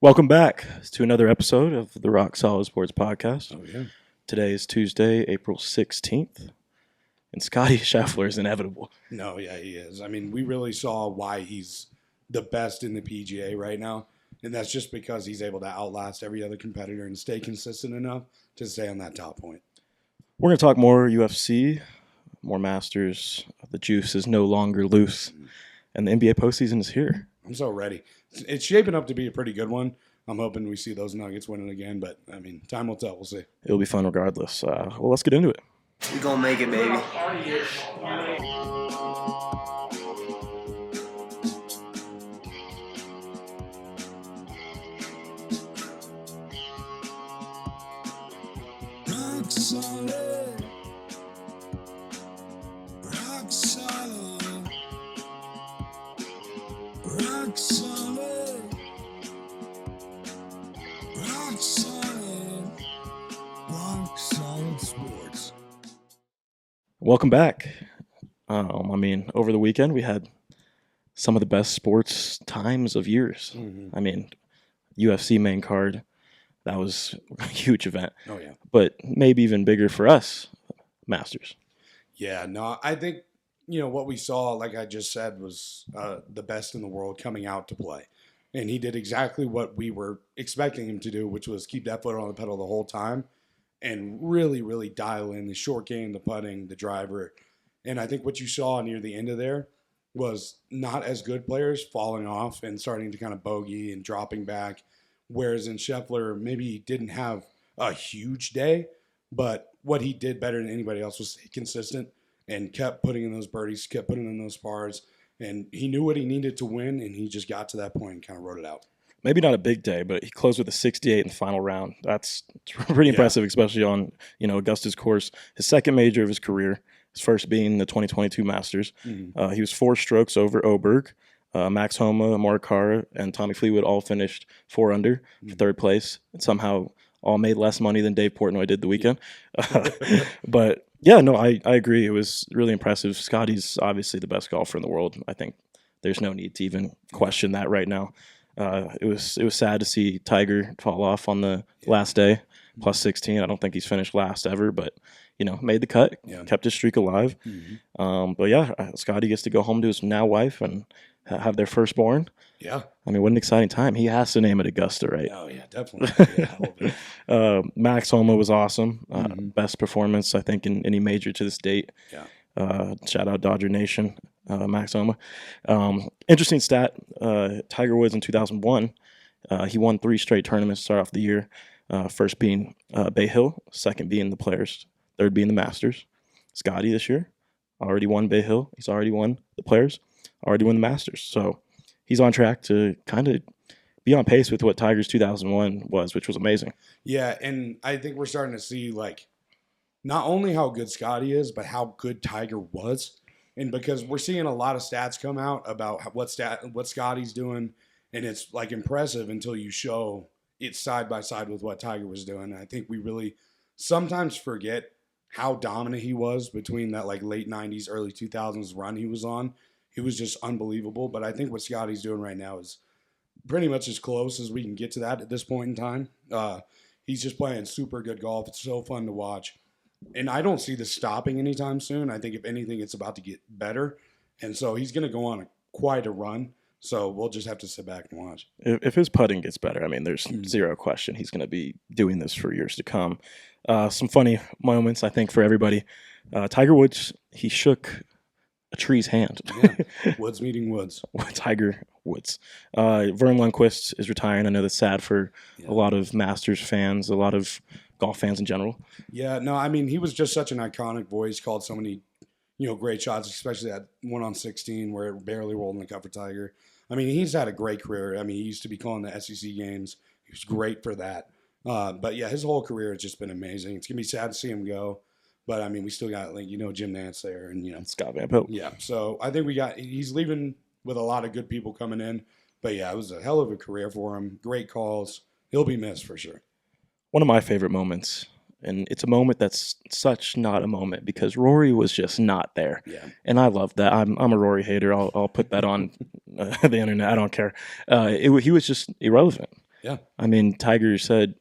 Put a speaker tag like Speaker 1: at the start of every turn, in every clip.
Speaker 1: Welcome back to another episode of the Solid Sports Podcast.
Speaker 2: Oh, yeah.
Speaker 1: Today is Tuesday, April 16th, and Scottie Scheffler is inevitable.
Speaker 2: No, yeah, he is. I mean, we really saw why he's the best in the PGA right now, and that's just because he's able to outlast every other competitor and stay consistent enough to stay on that top point.
Speaker 1: We're going to talk more UFC, more Masters. The juice is no longer loose, and the NBA postseason is here.
Speaker 2: I'm so ready. It's shaping up to be a pretty good one. I'm hoping we see those Nuggets winning again, but, I mean, time will tell. We'll see.
Speaker 1: It'll be fun regardless. Well, let's get into it.
Speaker 3: We gonna make it, baby.
Speaker 4: Rock solid. Rock solid. Rock solid. Rock solid. Rock solid sports.
Speaker 1: Welcome back. Over the weekend, we had some of the best sports times of years. UFC main card, that was a huge event.
Speaker 2: Oh, yeah.
Speaker 1: But maybe even bigger for us, Masters.
Speaker 2: Yeah, no, I think, what we saw, like I just said, was the best in the world coming out to play. And he did exactly what we were expecting him to do, which was keep that foot on the pedal the whole time and really, really dial in the short game, the putting, the driver. And I think what you saw near the end of there was not as good players falling off and starting to kind of bogey and dropping back. Whereas in Scheffler, maybe he didn't have a huge day, but what he did better than anybody else was stay consistent and kept putting in those birdies, kept putting in those pars. And he knew what he needed to win, and he just got to that point and kind of wrote it out.
Speaker 1: Maybe not a big day, but he closed with a 68 in the final round. That's pretty impressive, especially on Augusta's course. His second major of his career, his first being the 2022 Masters. He was 4 strokes over Oberg. Max Homa, Morikawa, and Tommy Fleetwood all finished 4 under for third place, and somehow all made less money than Dave Portnoy did the weekend. But yeah, no, I agree. It was really impressive. Scottie's obviously the best golfer in the world. I think there's no need to even question that right now. It was sad to see Tiger fall off on the last day, plus 16. I don't think he's finished last ever, but made the cut, kept his streak alive. But yeah, Scottie gets to go home to his now wife and have their firstborn.
Speaker 2: Yeah.
Speaker 1: I mean, what an exciting time. He has to name it Augusta, right?
Speaker 2: Oh, yeah, definitely. Yeah,
Speaker 1: Max Homa was awesome. Best performance, I think, in any major to this date.
Speaker 2: Yeah.
Speaker 1: Shout out Dodger Nation, Max Homa. Interesting stat, Tiger Woods in 2001, he won 3 straight tournaments to start off the year. First being Bay Hill, second being the Players, third being the Masters. Scottie this year already won Bay Hill. He's already won the Players, already won the Masters. So he's on track to kind of be on pace with what Tiger's 2001 was, which was amazing.
Speaker 2: Yeah, and I think we're starting to see, not only how good Scottie is, but how good Tiger was. And because we're seeing a lot of stats come out about what Scottie's doing, and it's, impressive until you show it side by side with what Tiger was doing. And I think we really sometimes forget how dominant he was between that, late 90s, early 2000s run he was on. He was just unbelievable. But I think what Scottie's doing right now is pretty much as close as we can get to that at this point in time. He's just playing super good golf. It's so fun to watch. And I don't see this stopping anytime soon. I think, if anything, it's about to get better. And so he's going to go on quite a run. So we'll just have to sit back and watch.
Speaker 1: If his putting gets better, I mean, there's zero question he's going to be doing this for years to come. Some funny moments, I think, for everybody. Tiger Woods, he shook a tree's hand.
Speaker 2: Yeah. Woods meeting Woods.
Speaker 1: Tiger Woods. Vern Lundquist is retiring. I know that's sad for a lot of Masters fans, a lot of golf fans in general.
Speaker 2: Yeah, no, I mean, he was just such an iconic voice, called so many, great shots, especially that one on 16 where it barely rolled in the cup for Tiger. I mean, he's had a great career. I mean, he used to be calling the SEC games. He was great for that. But yeah, his whole career has just been amazing. It's going to be sad to see him go. But I mean, we still got, Jim Nance there and,
Speaker 1: Scott Van Pelt.
Speaker 2: Yeah. So I think he's leaving with a lot of good people coming in. But yeah, it was a hell of a career for him. Great calls. He'll be missed for sure.
Speaker 1: One of my favorite moments, and it's a moment that's such not a moment because Rory was just not there.
Speaker 2: Yeah.
Speaker 1: And I love that. I'm a Rory hater. I'll put that on the internet. I don't care. He was just irrelevant.
Speaker 2: Yeah.
Speaker 1: I mean, Tiger said,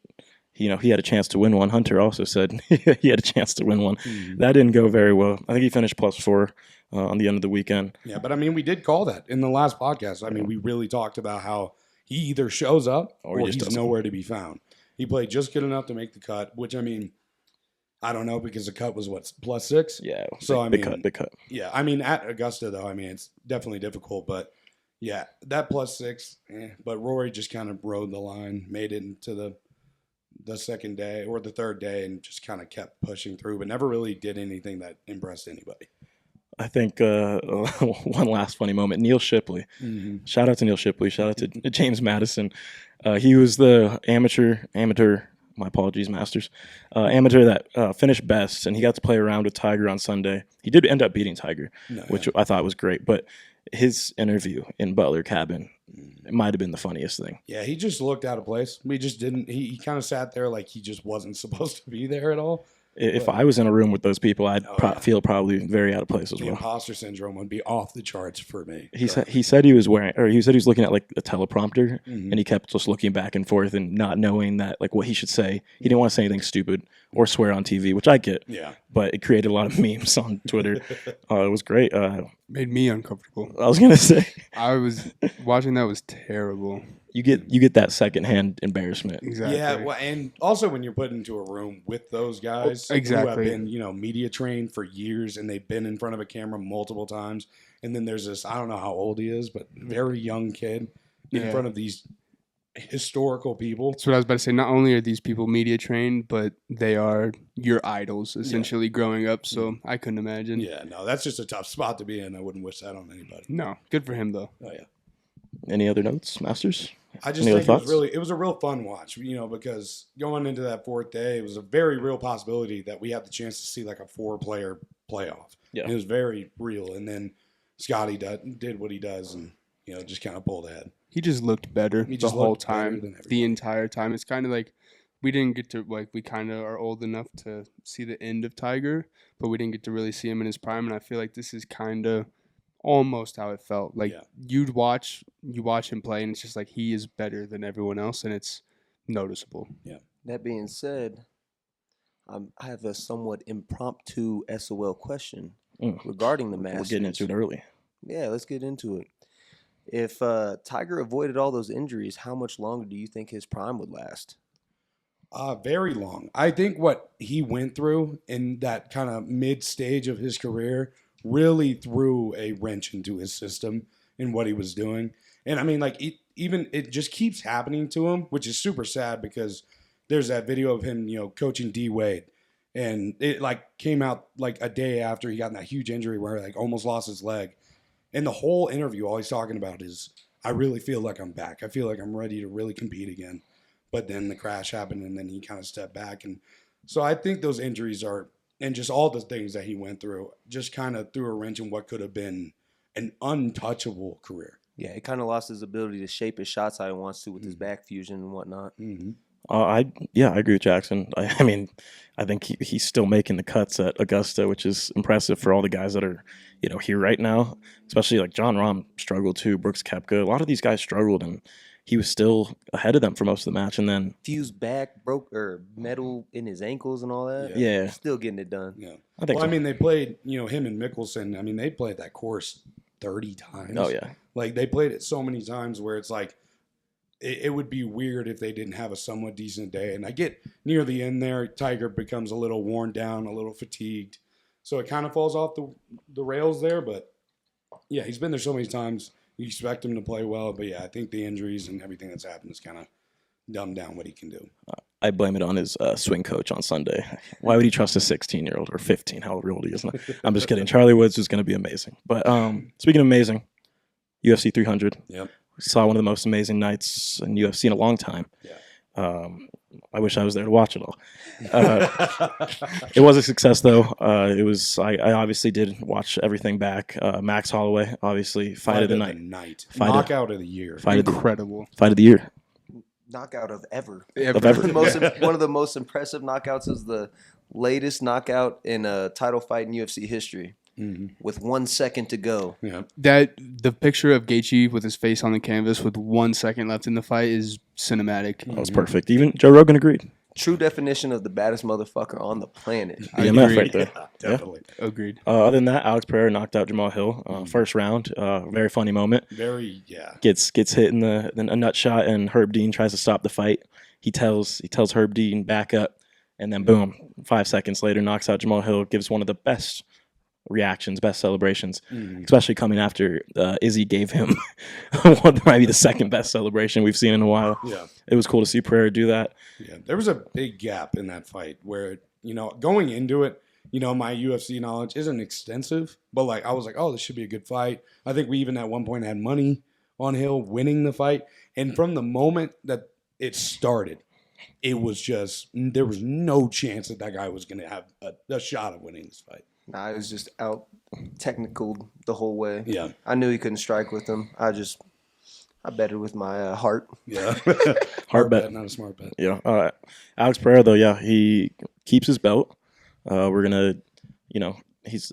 Speaker 1: he had a chance to win one. Hunter also said he had a chance to win one.
Speaker 2: Mm-hmm.
Speaker 1: That didn't go very well. I think he finished +4 on the end of the weekend.
Speaker 2: Yeah, but I mean, we did call that in the last podcast. I mean, we really talked about how he either shows up or
Speaker 1: he
Speaker 2: he's
Speaker 1: just doesn't.
Speaker 2: nowhere to be found. He played just good enough to make the cut, which, I mean, I don't know, because the cut was +6.
Speaker 1: Yeah.
Speaker 2: So,
Speaker 1: big cut.
Speaker 2: Yeah, I mean, at Augusta, though, I mean, it's definitely difficult. But, yeah, that +6, but Rory just kind of rode the line, made it into the second day or the third day and just kind of kept pushing through, but never really did anything that impressed anybody.
Speaker 1: I think one last funny moment. Neil Shipley.
Speaker 2: Mm-hmm.
Speaker 1: Shout out to Neil Shipley. Shout out to James Madison. He was the amateur. My apologies, Masters. Amateur that finished best, and he got to play around with Tiger on Sunday. He did end up beating Tiger, which I thought was great. But his interview in Butler Cabin, it might have been the funniest thing.
Speaker 2: Yeah, he just looked out of place. We just didn't. He kind of sat there like he just wasn't supposed to be there at all.
Speaker 1: If I was in a room with those people, I'd feel probably very out of place as
Speaker 2: The
Speaker 1: well.
Speaker 2: imposter syndrome would be off the charts for me.
Speaker 1: He said he was looking at like a teleprompter, and he kept just looking back and forth and not knowing that like what he should say. He didn't want to say anything stupid or swear on TV, which I get.
Speaker 2: Yeah,
Speaker 1: but it created a lot of memes on Twitter. It was great.
Speaker 3: Made me uncomfortable.
Speaker 1: I was gonna say,
Speaker 3: I was watching that was terrible.
Speaker 1: You get that secondhand embarrassment.
Speaker 3: Exactly.
Speaker 2: Yeah, well, and also when you're put into a room with those guys who have been, media trained for years and they've been in front of a camera multiple times, and then there's this, I don't know how old he is, but very young kid in front of these historical people.
Speaker 3: That's what I was about to say. Not only are these people media trained, but they are your idols essentially growing up. So I couldn't imagine.
Speaker 2: Yeah, no, that's just a tough spot to be in. I wouldn't wish that on anybody.
Speaker 3: No, good for him though.
Speaker 2: Oh yeah.
Speaker 1: Any other notes, Masters?
Speaker 2: I just think it was a real fun watch, because going into that fourth day, it was a very real possibility that we had the chance to see like a 4-player playoff.
Speaker 1: Yeah.
Speaker 2: And it was very real. And then Scottie did what he does and, just kind of pulled ahead.
Speaker 3: He just looked better the whole time, the entire time. It's kind of like we didn't get to, we kind of are old enough to see the end of Tiger, but we didn't get to really see him in his prime. And I feel like this is kind of almost how it felt. You watch him play, and it's just like he is better than everyone else, and it's noticeable.
Speaker 2: Yeah.
Speaker 5: That being said, I have a somewhat impromptu SOL question regarding the Masters.
Speaker 1: We're getting into it early.
Speaker 5: Yeah, let's get into it. If Tiger avoided all those injuries, how much longer do you think his prime would last?
Speaker 2: Very long. I think what he went through in that kind of mid stage of his career really threw a wrench into his system and what he was doing. And I mean, it just keeps happening to him, which is super sad because there's that video of him, coaching D Wade. And it came out a day after he got in that huge injury where he almost lost his leg. And the whole interview, all he's talking about is, I really feel like I'm back. I feel like I'm ready to really compete again. But then the crash happened and then he kind of stepped back. And so I think those injuries and just all the things that he went through just kind of threw a wrench in what could have been an untouchable career.
Speaker 5: Yeah, he kind of lost his ability to shape his shots how he wants to with his back fusion and whatnot.
Speaker 2: Mm-hmm.
Speaker 1: I agree with Jackson. I mean, I think he's still making the cuts at Augusta, which is impressive for all the guys that are, here right now. Especially like John Rahm struggled too, Brooks Koepka. A lot of these guys struggled, and he was still ahead of them for most of the match. And then
Speaker 5: fused back, broke or metal in his ankles and all that.
Speaker 1: Yeah.
Speaker 5: Still getting it done.
Speaker 2: Yeah.
Speaker 1: I think
Speaker 2: I mean, they played, him and Mickelson. I mean, they played that course 30 times.
Speaker 1: Oh, yeah.
Speaker 2: They played it so many times where it's it would be weird if they didn't have a somewhat decent day. And I get near the end there, Tiger becomes a little worn down, a little fatigued. So it kind of falls off the rails there. But, yeah, he's been there so many times. You expect him to play well. But, yeah, I think the injuries and everything that's happened has kind of dumbed down what he can do.
Speaker 1: I blame it on his swing coach on Sunday. Why would he trust a 16-year-old or 15, however old he is? I'm just kidding. Charlie Woods is going to be amazing. But speaking of amazing, UFC 300.
Speaker 2: Yep.
Speaker 1: We saw one of the most amazing nights in UFC in a long time.
Speaker 2: Yeah.
Speaker 1: I wish I was there to watch it all. It was a success, though. I obviously did watch everything back. Max Holloway, obviously, fight of the night.
Speaker 2: Knockout of the year.
Speaker 3: Incredible.
Speaker 1: Fight of the year.
Speaker 5: Knockout of ever.
Speaker 1: Of ever.
Speaker 5: One of the most impressive knockouts is the latest knockout in a title fight in UFC history. with 1 second to go.
Speaker 2: Yeah.
Speaker 3: That the picture of Gaethje with his face on the canvas with 1 second left in the fight is cinematic.
Speaker 1: That was perfect. Even Joe Rogan agreed.
Speaker 5: True definition of the baddest motherfucker on the planet.
Speaker 1: BMF right there.
Speaker 2: Definitely.
Speaker 3: Agreed.
Speaker 1: Other than that, Alex Pereira knocked out Jamal Hill first round. Very funny moment.
Speaker 2: Very, yeah.
Speaker 1: Gets hit in a nut shot, and Herb Dean tries to stop the fight. He tells Herb Dean back up, and then boom, 5 seconds later, knocks out Jamal Hill. Gives one of the best reactions, best celebrations, especially coming after Izzy gave him what might be the second best celebration we've seen in a while.
Speaker 2: Yeah.
Speaker 1: It was cool to see Pereira do that.
Speaker 2: Yeah. There was a big gap in that fight where, going into it, my UFC knowledge isn't extensive, but like I was like, oh, this should be a good fight. I think we even at one point had money on Hill winning the fight. And from the moment that it started, it was just, there was no chance that guy was going to have a shot of winning this fight.
Speaker 5: Nah, I was just out technical the whole way.
Speaker 2: Yeah.
Speaker 5: I knew he couldn't strike with him. I betted with my heart.
Speaker 2: Yeah.
Speaker 1: Hard bet.
Speaker 2: Not a smart bet.
Speaker 1: Yeah. Alex Pereira, though, yeah, he keeps his belt. We're going to,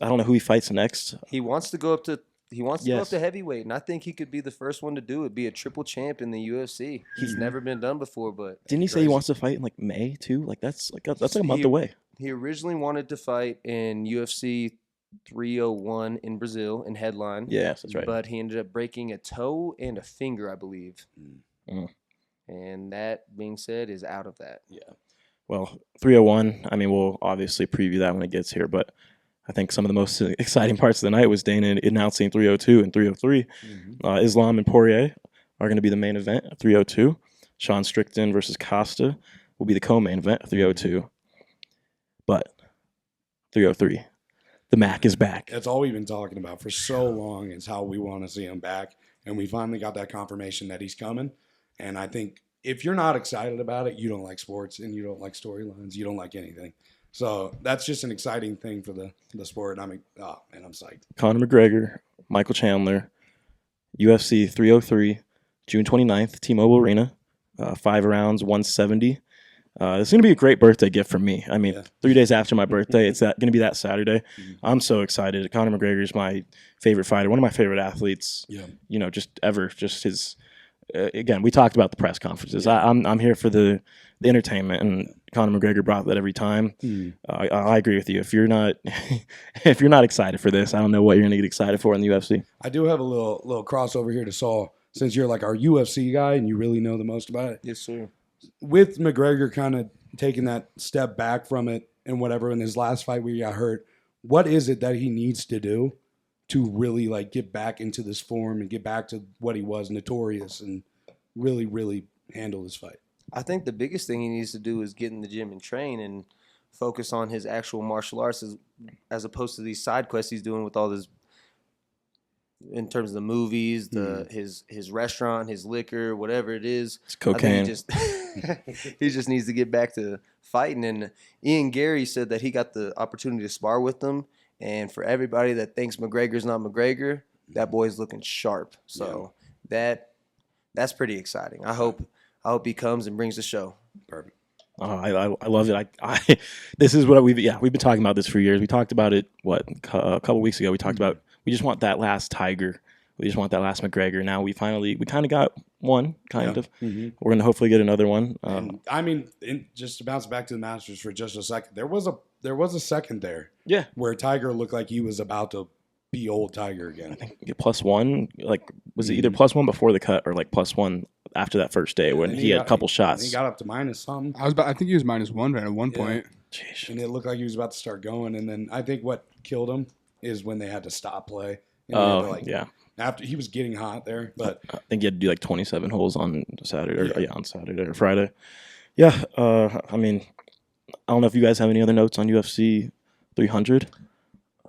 Speaker 1: I don't know who he fights next.
Speaker 5: He wants to go up to go up to heavyweight, and I think he could be the first one to do it, be a triple champ in the UFC. He's never been done before, but
Speaker 1: Didn't he say he wants to fight in like May too? Like that's like a month away.
Speaker 5: He originally wanted to fight in UFC 301 in Brazil in headline.
Speaker 1: Yes, that's right.
Speaker 5: But he ended up breaking a toe and a finger, I believe. And that being said, is out of that.
Speaker 2: Yeah.
Speaker 1: Well, 301, I mean, we'll obviously preview that when it gets here, but I think some of the most exciting parts of the night was Dana announcing 302 and 303. Islam and Poirier are going to be the main event at 302. Sean Strickland versus Costa will be the co-main event at 302. But 303, the Mac is back.
Speaker 2: That's all we've been talking about for so long is how we want to see him back. And we finally got that confirmation that he's coming. And I think if you're not excited about it, you don't like sports and you don't like storylines. You don't like anything. So that's just an exciting thing for the sport. I'm psyched.
Speaker 1: Conor McGregor, Michael Chandler, UFC 303, June 29th, T-Mobile Arena, 5 rounds, 170. It's going to be a great birthday gift for me. I mean, 3 days after my birthday, it's going to be that Saturday. I'm so excited. Conor McGregor is my favorite fighter, one of my favorite athletes, just ever. Just his, again, we talked about the press conferences. I'm here for the entertainment, and Conor McGregor brought that every time. I agree with you. If you're not excited for this, I don't know what you're going to get excited for in the UFC.
Speaker 2: I do have a little crossover here to Saul, since you're like our UFC guy and you really know the most about it.
Speaker 5: Yes, sir.
Speaker 2: With McGregor kind of taking that step back from it and whatever in his last fight where he got hurt, what is it that he needs to do to really like get back into this form and get back to what he was, notorious, and really, really handle this fight?
Speaker 5: I think the biggest thing he needs to do is get in the gym and train and focus on his actual martial arts as opposed to these side quests he's doing with all this in terms of the movies, his restaurant, his liquor, whatever it is.
Speaker 1: It's cocaine.
Speaker 5: He just needs to get back to fighting. And Ian Gary said that he got the opportunity to spar with them. And for everybody that thinks McGregor's not McGregor, that boy's looking sharp. So that's pretty exciting. I hope he comes and brings the show.
Speaker 2: Perfect.
Speaker 1: I love it. This is what we've been talking about this for years. We talked about it a couple weeks ago. We talked about we just want that last Tiger. We just want that last McGregor. Now we kind of got one of. We're gonna hopefully get another one.
Speaker 2: And I mean, just to bounce back to the Masters for just a second, there was a second there, where Tiger looked like he was about to be old Tiger again.
Speaker 1: I think +1. Like, was it either +1 before the cut or like +1 after that first day when he had a couple shots?
Speaker 2: He got up to minus something.
Speaker 3: I think he was -1 right at one point.
Speaker 1: Jeez.
Speaker 2: And it looked like he was about to start going. And then I think what killed him is when they had to stop play. After he was getting hot there, but
Speaker 1: I think he had to do like 27 holes on Saturday, on Saturday or Friday. Yeah, I mean, I don't know if you guys have any other notes on UFC 300.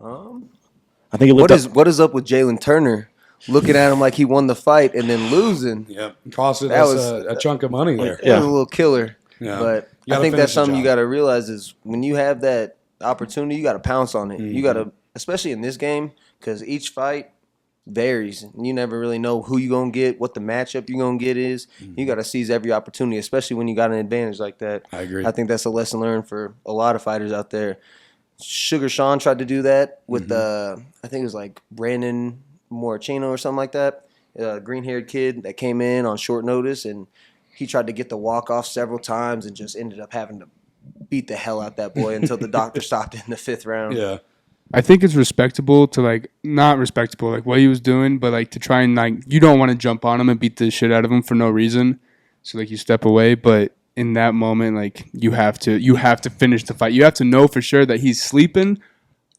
Speaker 1: I think
Speaker 5: what is up with Jalen Turner? Looking at him like he won the fight and then losing.
Speaker 2: Yeah, cost us a chunk of money there.
Speaker 5: It was a little killer.
Speaker 2: Yeah.
Speaker 5: But I think that's something you got to realize is when you have that opportunity, you got to pounce on it. You got to, especially in this game, because each fight varies. And you never really know who you're going to get, what the matchup you're going to get is. You got to seize every opportunity, especially when you got an advantage like that.
Speaker 2: I agree.
Speaker 5: I think that's a lesson learned for a lot of fighters out there. Sugar Sean tried to do that with I think it was like Brandon Moracino or something like that, green-haired kid that came in on short notice, and he tried to get the walk-off several times and just ended up having to beat the hell out that boy until the doctor stopped it in the 5th round.
Speaker 2: Yeah.
Speaker 3: I think it's respectable to, like, not respectable, like, what he was doing, but, like, to try and, like, you don't want to jump on him and beat the shit out of him for no reason. So, like, you step away. But in that moment, like, you have to finish the fight. You have to know for sure that he's sleeping,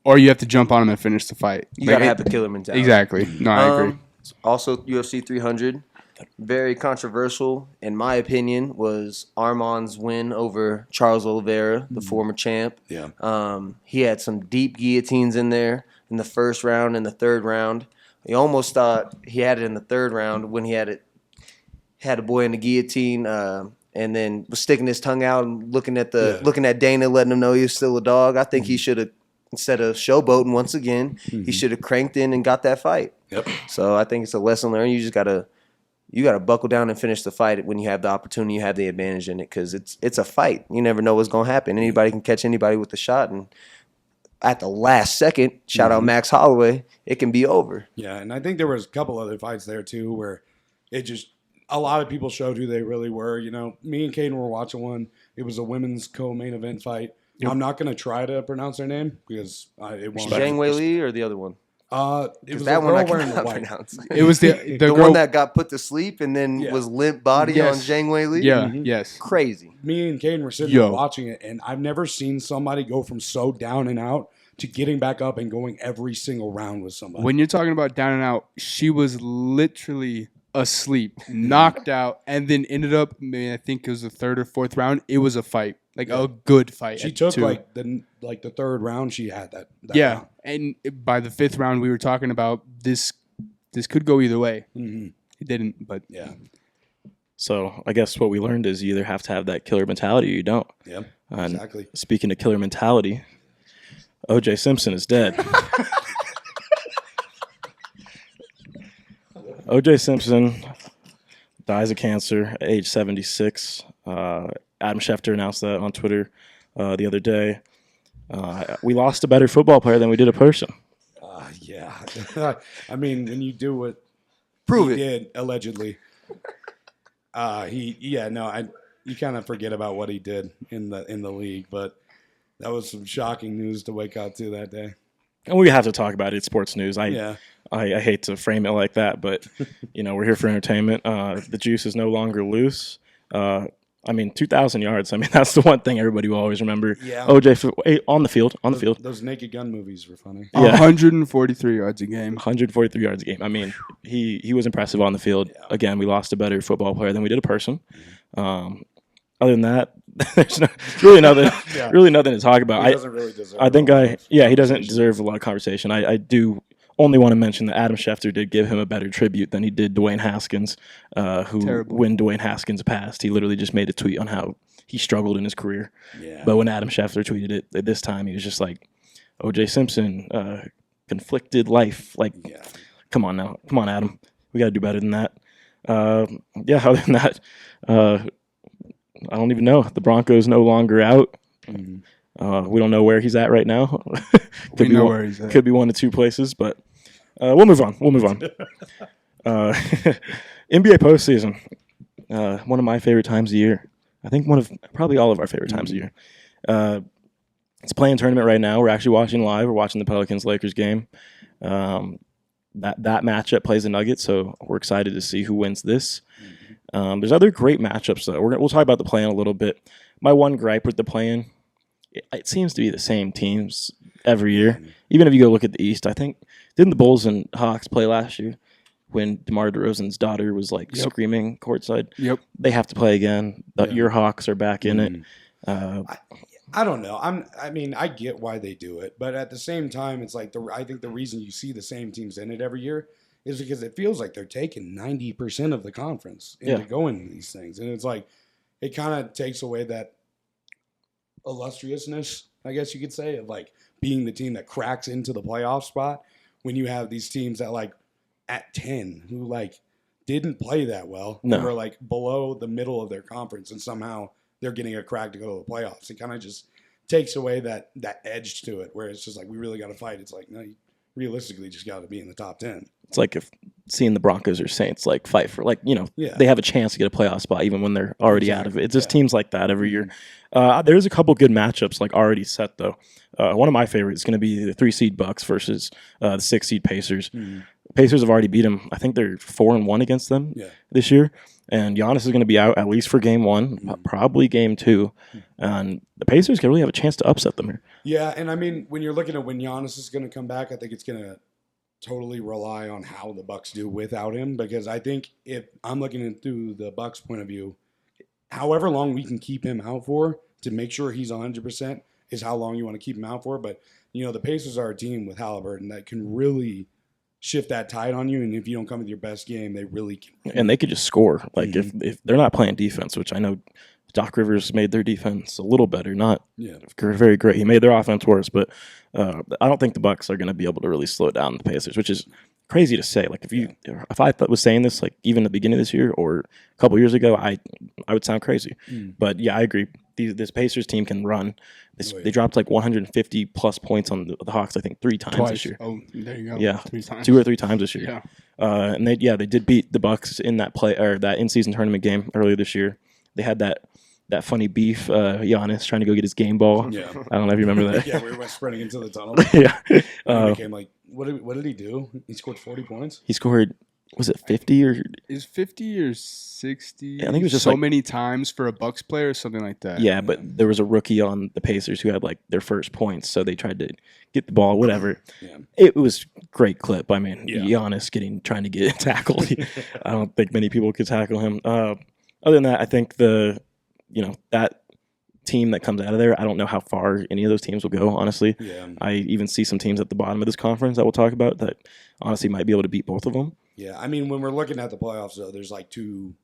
Speaker 3: or you have to jump on him and finish the fight.
Speaker 5: You got to have the killer mentality.
Speaker 3: Exactly. No, I agree.
Speaker 5: Also, UFC 300, very controversial, in my opinion, was Arman's win over Charles Oliveira, the former champ.
Speaker 2: Yeah.
Speaker 5: He had some deep guillotines in there in the 1st round and the 3rd round. He almost thought he had it in the 3rd round when he had a boy in the guillotine, and then was sticking his tongue out and looking at Dana, letting him know he was still a dog. I think he should have, instead of showboating once again, he should have cranked in and got that fight.
Speaker 2: Yep.
Speaker 5: So I think it's a lesson learned. You just gotta buckle down and finish the fight when you have the opportunity, you have the advantage in it, because it's a fight. You never know what's gonna happen. Anybody can catch anybody with a shot, and at the last second, shout out Max Holloway, it can be over.
Speaker 2: Yeah, and I think there was a couple other fights there too where it just a lot of people showed who they really were. You know, me and Caden were watching one. It was a women's co-main event fight. Yep. I'm not gonna try to pronounce her name because it won't.
Speaker 5: Zhang Wei Li or the other one?
Speaker 2: It was
Speaker 5: that
Speaker 2: a
Speaker 5: one I
Speaker 2: girl wearing the
Speaker 5: cannot
Speaker 2: white.
Speaker 5: pronounce.
Speaker 3: It was the
Speaker 5: the
Speaker 3: girl,
Speaker 5: one that got put to sleep and then was limp body
Speaker 3: Yes.
Speaker 5: on Zhang Wei Li.
Speaker 3: Yeah, yes.
Speaker 5: Crazy.
Speaker 2: Me and Caden were sitting there watching it, and I've never seen somebody go from so down and out to getting back up and going every single round with somebody.
Speaker 3: When you're talking about down and out, she was literally asleep, knocked out, and then ended up, I think it was the 3rd or 4th round. It was a fight, like a good fight.
Speaker 2: She took like the 3rd round. She had that round.
Speaker 3: And by the 5th round, we were talking about this could go either way. It didn't, but
Speaker 2: yeah.
Speaker 1: So I guess what we learned is you either have to have that killer mentality or you don't.
Speaker 2: Yeah,
Speaker 1: exactly. Speaking of killer mentality, O.J. Simpson is dead. O.J. Simpson dies of cancer at age 76. Adam Schefter announced that on Twitter the other day. We lost a better football player than we did a person.
Speaker 2: Yeah. I mean, when you do what
Speaker 5: he
Speaker 2: did, allegedly, you kind of forget about what he did in the league, but that was some shocking news to wake up to that day.
Speaker 1: And we have to talk about it. It's sports news. I hate to frame it like that, but we're here for entertainment. The juice is no longer loose. 2,000 yards. I mean, that's the one thing everybody will always remember. Yeah. OJ on the field.
Speaker 2: Those Naked Gun movies were funny.
Speaker 3: Yeah. 143 yards a game.
Speaker 1: 143 yards a game. I mean, he was impressive on the field. Yeah. Again, we lost a better football player than we did a person. Other than that, there's really nothing to talk about.
Speaker 2: He doesn't really deserve.
Speaker 1: He doesn't deserve a lot of conversation. I do only want to mention that Adam Schefter did give him a better tribute than he did Dwayne Haskins, when Dwayne Haskins passed, he literally just made a tweet on how he struggled in his career. Yeah. But when Adam Schefter tweeted it this time, he was just like, O.J. Simpson, conflicted life. Like, come on now. Come on, Adam. We got to do better than that. Other than that, I don't even know. The Broncos no longer out. Mm-hmm. We don't know where he's at right now. Could be one of two places, but we'll move on. NBA postseason, one of my favorite times of year. I think one of probably all of our favorite times of year. It's a play-in tournament right now. We're actually watching live. We're watching the Pelicans-Lakers game. That matchup plays the Nuggets, so we're excited to see who wins this. There's other great matchups, though. We'll talk about the play-in a little bit. My one gripe with the play-in, it seems to be the same teams every year. Even if you go look at the East, I think, didn't the Bulls and Hawks play last year when DeMar DeRozan's daughter was screaming courtside? Yep. They have to play again. Your Hawks are back in it.
Speaker 2: I don't know. I get why they do it, but at the same time, it's like I think the reason you see the same teams in it every year is because it feels like they're taking 90% of the conference into going to these things, and it's like it kind of takes away that illustriousness, I guess you could say, of like being the team that cracks into the playoff spot when you have these teams that like at 10 who like didn't play that well. No. They were like below the middle of their conference and somehow they're getting a crack to go to the playoffs. It kind of just takes away that edge to it where it's just like, we really got to fight. It's like, no, you realistically just got to be in the top 10.
Speaker 1: It's like if seeing the Broncos or Saints like fight for they have a chance to get a playoff spot even when they're already out of it. It's just teams like that every year. There's a couple good matchups like already set though. One of my favorites is going to be the 3-seed Bucks versus the 6-seed Pacers. Pacers have already beat them. I think they're 4-1 against them this year. And Giannis is going to be out at least for game 1, probably game 2. And the Pacers can really have a chance to upset them here.
Speaker 2: Yeah, and I mean, when you're looking at when Giannis is going to come back, I think it's going to totally rely on how the Bucks do without him. Because I think if I'm looking at through the Bucks' point of view, however long we can keep him out for to make sure he's 100% is how long you want to keep him out for. But, the Pacers are a team with Halliburton that can really shift that tide on you, and if you don't come with your best game, they really can.
Speaker 1: And they could just score. Like if they're not playing defense, which I know Doc Rivers made their defense a little better, not very great. He made their offense worse, but I don't think the Bucks are going to be able to really slow down the Pacers, which is crazy to say. Like if I was saying this like even at the beginning of this year or a couple years ago, I would sound crazy. But yeah, I agree. This Pacers team can run. They dropped like 150 plus points on the Hawks, I think 3 times this year.
Speaker 3: Oh, there you go.
Speaker 1: Yeah,
Speaker 3: 3 times.
Speaker 1: 2 or 3 times this year.
Speaker 3: Yeah.
Speaker 1: And they did beat the Bucks in that that in-season tournament game earlier this year. They had that funny beef, Giannis trying to go get his game ball. Yeah. I don't know if you remember that.
Speaker 2: Yeah, we were sprinting into the tunnel.
Speaker 1: Yeah.
Speaker 2: It became like, what did he do? He scored 40 points?
Speaker 1: He scored, was it 50 or?
Speaker 3: Is 50 or 60?
Speaker 1: Yeah, I think it was just
Speaker 3: so many times for a Bucks player or something like that.
Speaker 1: Yeah, but there was a rookie on the Pacers who had like their first points, so they tried to get the ball, whatever. Yeah. It was a great clip. I mean, Giannis trying to get tackled. I don't think many people could tackle him. Other than that, I think that team that comes out of there, I don't know how far any of those teams will go, honestly. Yeah. I even see some teams at the bottom of this conference that we'll talk about that honestly might be able to beat both of them.
Speaker 2: Yeah, I mean, when we're looking at the playoffs, though, there's like 2,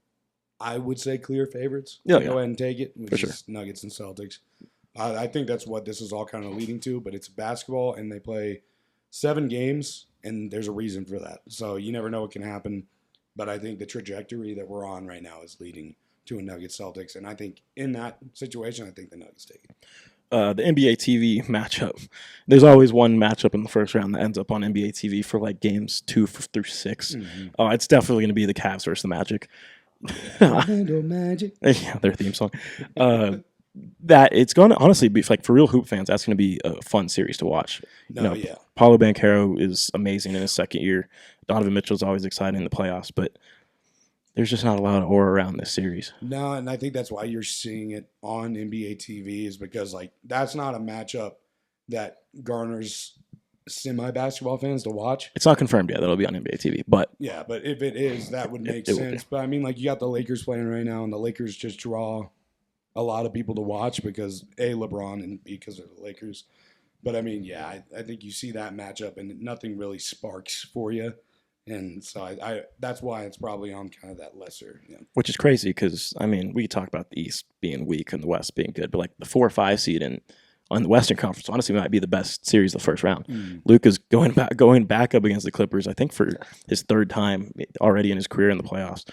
Speaker 2: I would say, clear favorites.
Speaker 1: Yeah,
Speaker 2: Go ahead and take it, which is Nuggets and Celtics. I think that's what this is all kind of leading to, but it's basketball, and they play 7 games, and there's a reason for that. So you never know what can happen, but I think the trajectory that we're on right now is leading to a Nuggets Celtics, and I think in that situation, I think the Nuggets take it.
Speaker 1: The NBA TV matchup. There's always one matchup in the first round that ends up on NBA TV for like games 2 through 6. It's definitely going to be the Cavs versus the Magic.
Speaker 2: Orlando Magic.
Speaker 1: Yeah, their theme song. That it's going to honestly be like for real hoop fans. That's going to be a fun series to watch. Paulo Banchero is amazing in his second year. Donovan Mitchell's always exciting in the playoffs, but there's just not a lot of aura around this series.
Speaker 2: No, and I think that's why you're seeing it on NBA TV is because, like, that's not a matchup that garners semi-basketball fans to watch.
Speaker 1: It's not confirmed yet that it'll be on NBA TV, but...
Speaker 2: Yeah, but if it is, that would make sense. But, I mean, like, you got the Lakers playing right now, and the Lakers just draw a lot of people to watch because, A, LeBron, and B, because of the Lakers. But, I mean, yeah, I think you see that matchup, and nothing really sparks for you. And so I that's why it's probably on kind of that lesser. Yeah.
Speaker 1: Which is crazy because, I mean, we talk about the East being weak and the West being good, but like the 4 or 5 seed on the Western Conference honestly might be the best series of the first round. Luka's going back up against the Clippers, I think for his 3rd time already in his career in the playoffs.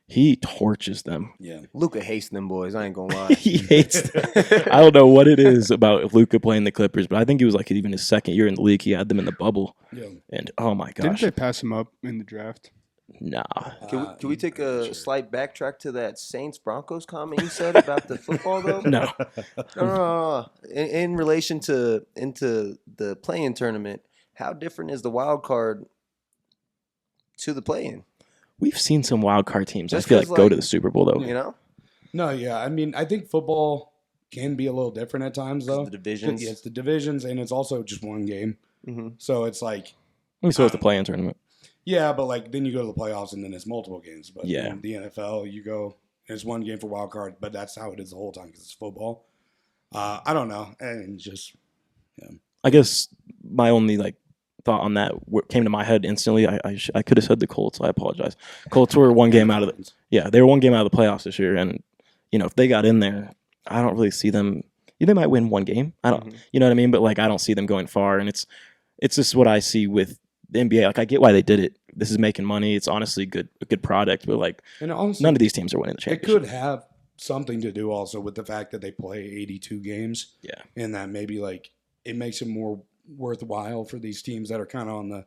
Speaker 1: He torches them.
Speaker 5: Yeah, Luka hates them boys. I ain't gonna lie.
Speaker 1: He hates them. I don't know what it is about Luka playing the Clippers, but I think it was like even his second year in the league. He had them in the bubble, and oh my gosh,
Speaker 3: didn't they pass him up in the draft?
Speaker 1: Nah.
Speaker 5: Can we take a slight backtrack to that Saints Broncos comment you said about the football though?
Speaker 1: No.
Speaker 5: In relation to into the play-in tournament, how different is the wild card to the play-in?
Speaker 1: We've seen some wild card teams. I feel like go to the Super Bowl though.
Speaker 5: You know?
Speaker 2: No, yeah. I mean, I think football can be a little different at times though.
Speaker 5: The divisions.
Speaker 2: It's the divisions, and it's also just one game. So it's like.
Speaker 1: So it's the play-in tournament.
Speaker 2: Yeah, but like then you go to the playoffs, and then it's multiple games. But
Speaker 1: yeah,
Speaker 2: in the NFL, you go. It's one game for wild card, but that's how it is the whole time because it's football. I don't know, and just. Yeah.
Speaker 1: I guess my only thought on that came to my head instantly. I could have said the Colts. I apologize. Colts were one game out of they were one game out of the playoffs this year, and if they got in there, I don't really see them. They might win one game. I don't, you know what I mean? But I don't see them going far, and it's just what I see with the NBA. I get why they did it. This is making money. It's honestly a good product, but
Speaker 2: and honestly,
Speaker 1: none of these teams are winning the championship.
Speaker 2: It could have something to do also with the fact that they play 82 games.
Speaker 1: Yeah.
Speaker 2: And that maybe like it makes it more worthwhile for these teams that are kind of on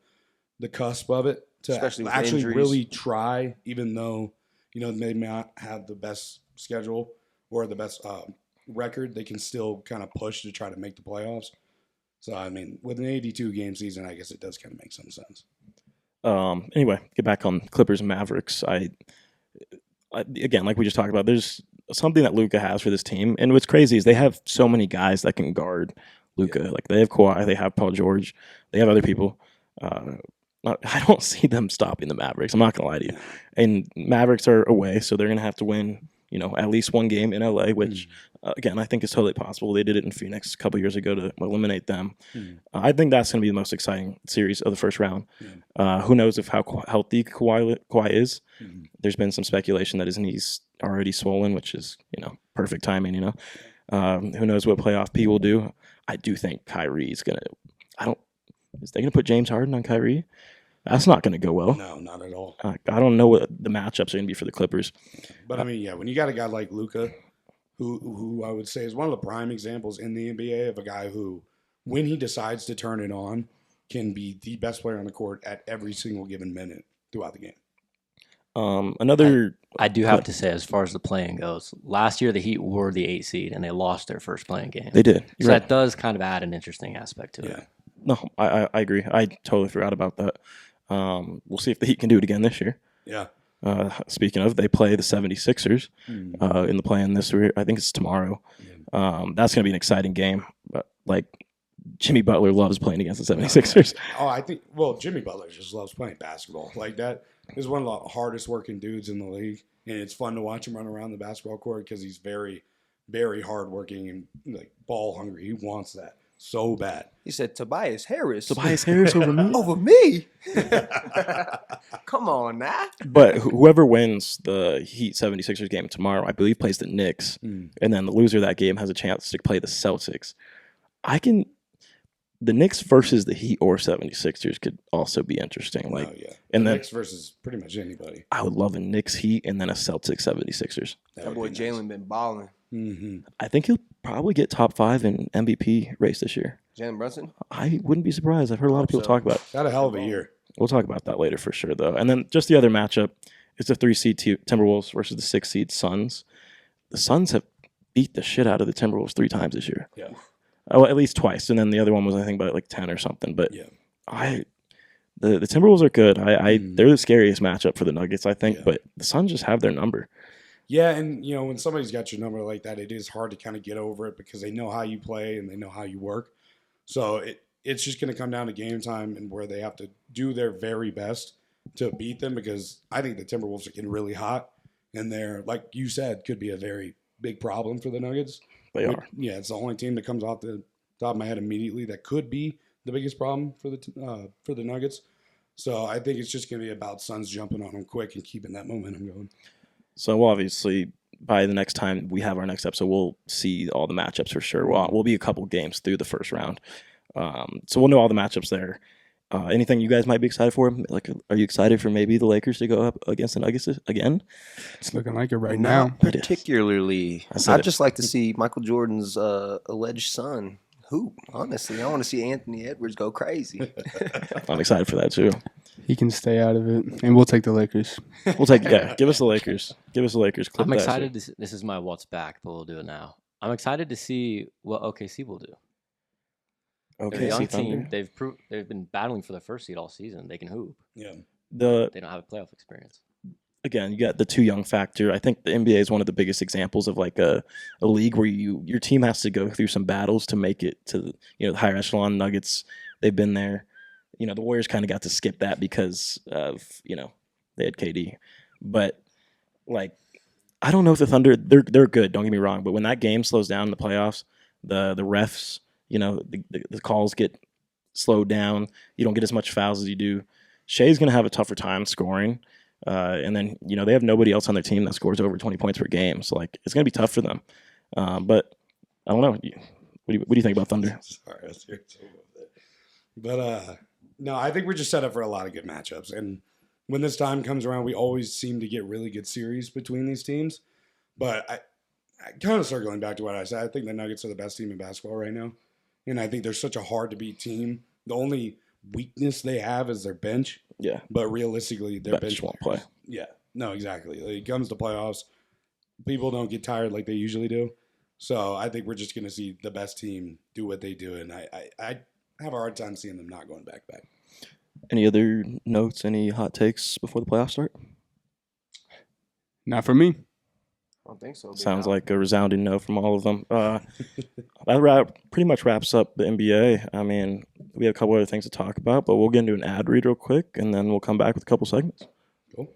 Speaker 2: the cusp of it to actually really try, even though, you know, they may not have the best schedule or the best record, they can still kind of push to try to make the playoffs. So, I mean, with an 82 game season, I guess it does kind of make some sense.
Speaker 1: Anyway, get back on Clippers and Mavericks. I again, like we just talked about, there's something that Luka has for this team. And what's crazy is they have so many guys that can guard Luka. Yeah. Like they have Kawhi, they have Paul George, they have other people. I don't see them stopping the Mavericks. I'm not going to lie to you. And Mavericks are away, so they're going to have to win, you know, at least one game in LA, which, again, I think is totally possible. They did it in Phoenix a couple years ago to eliminate them. I think that's going to be the most exciting series of the first round. Who knows how healthy Kawhi is. There's been some speculation that his knee's already swollen, which is, you know, perfect timing, you know. Who knows what playoff P will do. I do think Kyrie's going to – is they going to put James Harden on Kyrie? That's not going to go well.
Speaker 2: No, not at all.
Speaker 1: I don't know what the matchups are going to be for the Clippers.
Speaker 2: But, I mean, yeah, when you got a guy like Luka, who I would say is one of the prime examples in the NBA of a guy who, when he decides to turn it on, can be the best player on the court at every single given minute throughout the game.
Speaker 6: I do have to say, as far as the play-in goes, last year the Heat were the 8 seed and they lost their first play-in game.
Speaker 1: They did.
Speaker 6: So that does kind of add an interesting aspect to it.
Speaker 1: No, I agree. I totally forgot about that. We'll see if the Heat can do it again this year.
Speaker 2: Yeah.
Speaker 1: Speaking of, they play the 76ers in the play-in this year. I think it's tomorrow. That's going to be an exciting game. But, like, Jimmy Butler loves playing against the 76ers.
Speaker 2: I think, Jimmy Butler just loves playing basketball. Like, that is one of the hardest working dudes in the league. And it's fun to watch him run around the basketball court because he's very, very hardworking and, like, ball hungry. He wants that so bad.
Speaker 5: He said Tobias Harris.
Speaker 1: Tobias Harris over me?
Speaker 5: Over me? Come on now.
Speaker 1: But whoever wins the Heat 76ers game tomorrow, I believe, plays the Knicks. And then the loser of that game has a chance to play the Celtics. The Knicks versus the Heat or 76ers could also be interesting.
Speaker 2: And the Knicks versus pretty much anybody.
Speaker 1: I would love a Knicks Heat and then a Celtics 76ers.
Speaker 5: That boy Jalen been balling.
Speaker 1: I think he'll probably get top 5 in MVP race this year.
Speaker 5: Jalen Brunson?
Speaker 1: I wouldn't be surprised. I've heard a lot of people talk about it.
Speaker 2: Got a hell of a year.
Speaker 1: We'll talk about that later for sure, though. And then just the other matchup is the 3-seed Timberwolves versus the 6-seed Suns. The Suns have beat the shit out of the Timberwolves 3 times this year.
Speaker 2: Yeah.
Speaker 1: Oh, at least twice. And then the other one was, I think, by like 10 or something. But the Timberwolves are good. They're the scariest matchup for the Nuggets, I think. But the Suns just have their number.
Speaker 2: Yeah, and, you know, when somebody's got your number like that, it is hard to kind of get over it because they know how you play and they know how you work. So it's just going to come down to game time and where they have to do their very best to beat them because I think the Timberwolves are getting really hot. And they're, like you said, could be a very big problem for the Nuggets.
Speaker 1: They are.
Speaker 2: Yeah, it's the only team that comes off the top of my head immediately that could be the biggest problem for the Nuggets. So I think it's just going to be about Suns jumping on them quick and keeping that momentum going.
Speaker 1: So obviously, by the next time we have our next episode, we'll see all the matchups for sure. We'll be a couple games through the first round. So we'll know all the matchups there. Anything you guys might be excited for? Like, are you excited for maybe the Lakers to go up against the Nuggets again?
Speaker 3: It's looking like it right now.
Speaker 5: Particularly, I'd just like to see Michael Jordan's alleged son hoop. Honestly, I want to see Anthony Edwards go crazy.
Speaker 1: I'm excited for that too.
Speaker 3: He can stay out of it, and we'll take the Lakers.
Speaker 1: We'll take give us the Lakers. Give us the Lakers. Clip
Speaker 6: I'm excited. This is my what's back, but we'll do it now. I'm excited to see what OKC will do. They're a young team. They've been battling for the first seed all season. They can hoop.
Speaker 2: Yeah.
Speaker 6: They don't have a playoff experience.
Speaker 1: Again, you got the too young factor. I think the NBA is one of the biggest examples of like a league where your team has to go through some battles to make it to the higher echelon. Nuggets, they've been there. The Warriors kind of got to skip that because of they had KD, but like I don't know if the Thunder they're good. Don't get me wrong, but when that game slows down in the playoffs, the refs. The calls get slowed down. You don't get as much fouls as you do. Shea's going to have a tougher time scoring. And then, they have nobody else on their team that scores over 20 points per game. So, like, it's going to be tough for them. But I don't know. What do you think about Thunder?
Speaker 2: Sorry, I was here too. But, no, I think we're just set up for a lot of good matchups. And when this time comes around, we always seem to get really good series between these teams. But kind of circling back to what I said, I think the Nuggets are the best team in basketball right now. And I think they're such a hard-to-beat team. The only weakness they have is their bench.
Speaker 1: Yeah.
Speaker 2: But realistically, their bench
Speaker 1: won't play.
Speaker 2: Yeah. No, exactly. Like, it comes to playoffs, people don't get tired like they usually do. So I think we're just going to see the best team do what they do. And I have a hard time seeing them not going back.
Speaker 1: Any other notes, any hot takes before the playoffs start?
Speaker 3: Not for me.
Speaker 5: I don't think so.
Speaker 1: Sounds like a resounding no from all of them. That pretty much wraps up the NBA. I mean, we have a couple other things to talk about, but we'll get into an ad read real quick, and then we'll come back with a couple segments.
Speaker 2: Cool.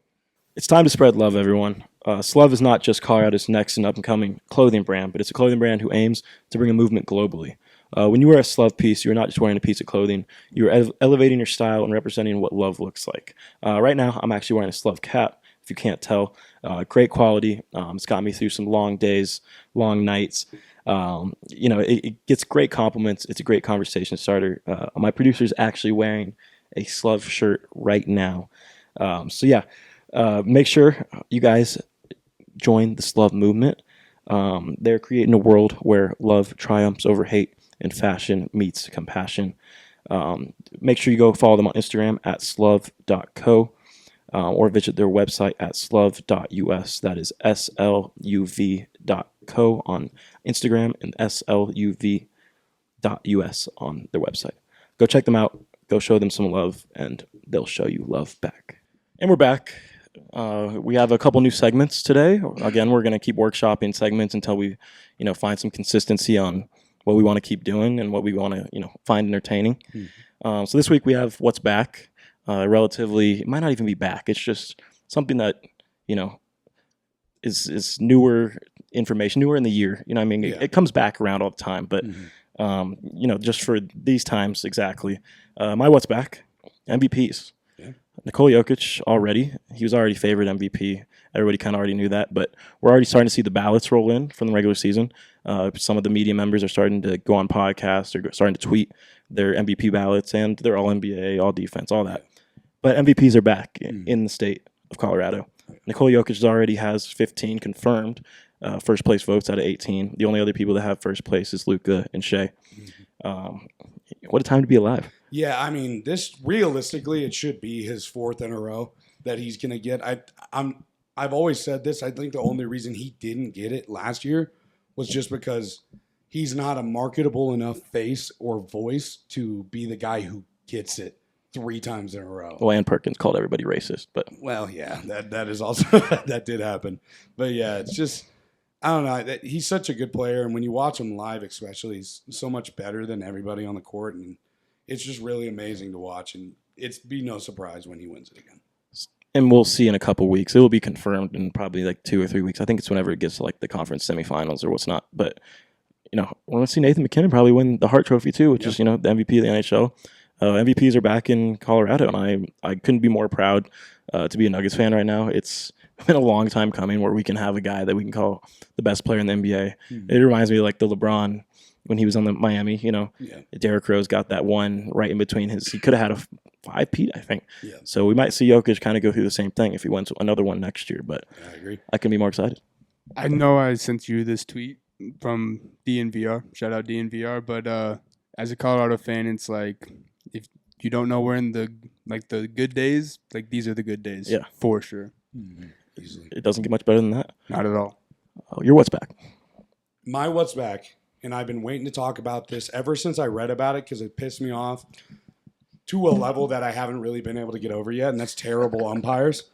Speaker 1: It's time to spread love, everyone. Slove is not just Colorado's next and up-and-coming clothing brand, but it's a clothing brand who aims to bring a movement globally. When you wear a Slove piece, you're not just wearing a piece of clothing. You're elevating your style and representing what love looks like. Right now, I'm actually wearing a Slove cap, if you can't tell. Great quality. It's got me through some long days, long nights. It gets great compliments. It's a great conversation starter. My producer's actually wearing a Slove shirt right now. Make sure you guys join the Slove movement. They're creating a world where love triumphs over hate and fashion meets compassion. Make sure you go follow them on Instagram at sluv.co or visit their website at sluv.us. That is sluv.co on Instagram and sluv.us on their website. Go check them out. Go show them some love, and they'll show you love back. And we're back. We have a couple new segments today. Again, we're going to keep workshopping segments until we, find some consistency on what we want to keep doing and what we want to, find entertaining. So this week we have What's Back. Relatively, it might not even be back. It's just something that, is newer information, newer in the year. You know what I mean?
Speaker 2: Yeah.
Speaker 1: It comes back around all the time, but, just for these times exactly. My What's Back, MVPs. Nikola Jokic he was already favored MVP. Everybody kind of already knew that, but we're already starting to see the ballots roll in from the regular season. Some of the media members are starting to go on podcasts or starting to tweet their MVP ballots, and they're all NBA, all defense, all that. But MVPs are back in the state of Colorado. Nikola Jokic already has 15 confirmed first place votes out of 18. The only other people that have first place is Luka and Shea. What a time to be alive.
Speaker 2: Yeah, I mean, this realistically, it should be his fourth in a row that he's going to get. I've always said this. I think the only reason he didn't get it last year was just because he's not a marketable enough face or voice to be the guy who gets it 3 times in a row.
Speaker 1: Well, Ann Perkins called everybody racist, but
Speaker 2: well, yeah, that is also that did happen. But yeah, it's just I don't know. He's such a good player, and when you watch him live, especially, he's so much better than everybody on the court, and it's just really amazing to watch. And it's be no surprise when he wins it again.
Speaker 1: And we'll see in a couple weeks. It will be confirmed in probably like 2 or 3 weeks. I think it's whenever it gets to like the conference semifinals or what's not. But we're going to see Nathan McKinnon probably win the Hart Trophy too, which is the MVP of the NHL. MVPs are back in Colorado, and I couldn't be more proud to be a Nuggets fan right now. It's been a long time coming where we can have a guy that we can call the best player in the NBA. It reminds me of like the LeBron when he was on the Miami. Derrick Rose got that one right in between his. He could have had a 5-peat, I think. Yeah. So we might see Jokic kind of go through the same thing if he wins another one next year. But
Speaker 2: I agree.
Speaker 1: I can be more excited.
Speaker 3: I know I sent you this tweet from DNVR. Shout out DNVR. But as a Colorado fan, it's like if you don't know we're in the good days, like these are the good days.
Speaker 1: Yeah,
Speaker 3: for sure.
Speaker 2: Easily.
Speaker 1: It doesn't get much better than that.
Speaker 3: Not at all.
Speaker 1: Your What's Back?
Speaker 2: My What's Back, and I've been waiting to talk about this ever since I read about it because it pissed me off to a level that I haven't really been able to get over yet, and that's terrible umpires.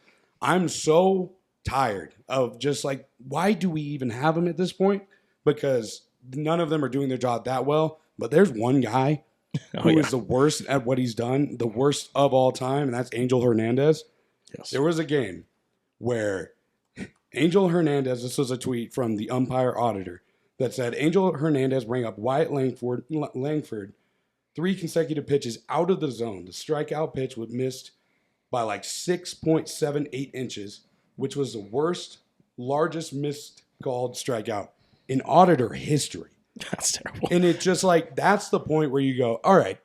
Speaker 2: I'm so tired of just like, why do we even have them at this point? Because none of them are doing their job that well, but there's one guy who is the worst at what he's done, the worst of all time, and that's Angel Hernandez. Yes. There was a game where Angel Hernandez, this was a tweet from the umpire auditor, that said Angel Hernandez bring up Wyatt Langford 3 consecutive pitches out of the zone. The strikeout pitch was missed by like 6.78 inches, which was the largest missed called strikeout in auditor history.
Speaker 1: That's terrible.
Speaker 2: And it just like, that's the point where you go, all right,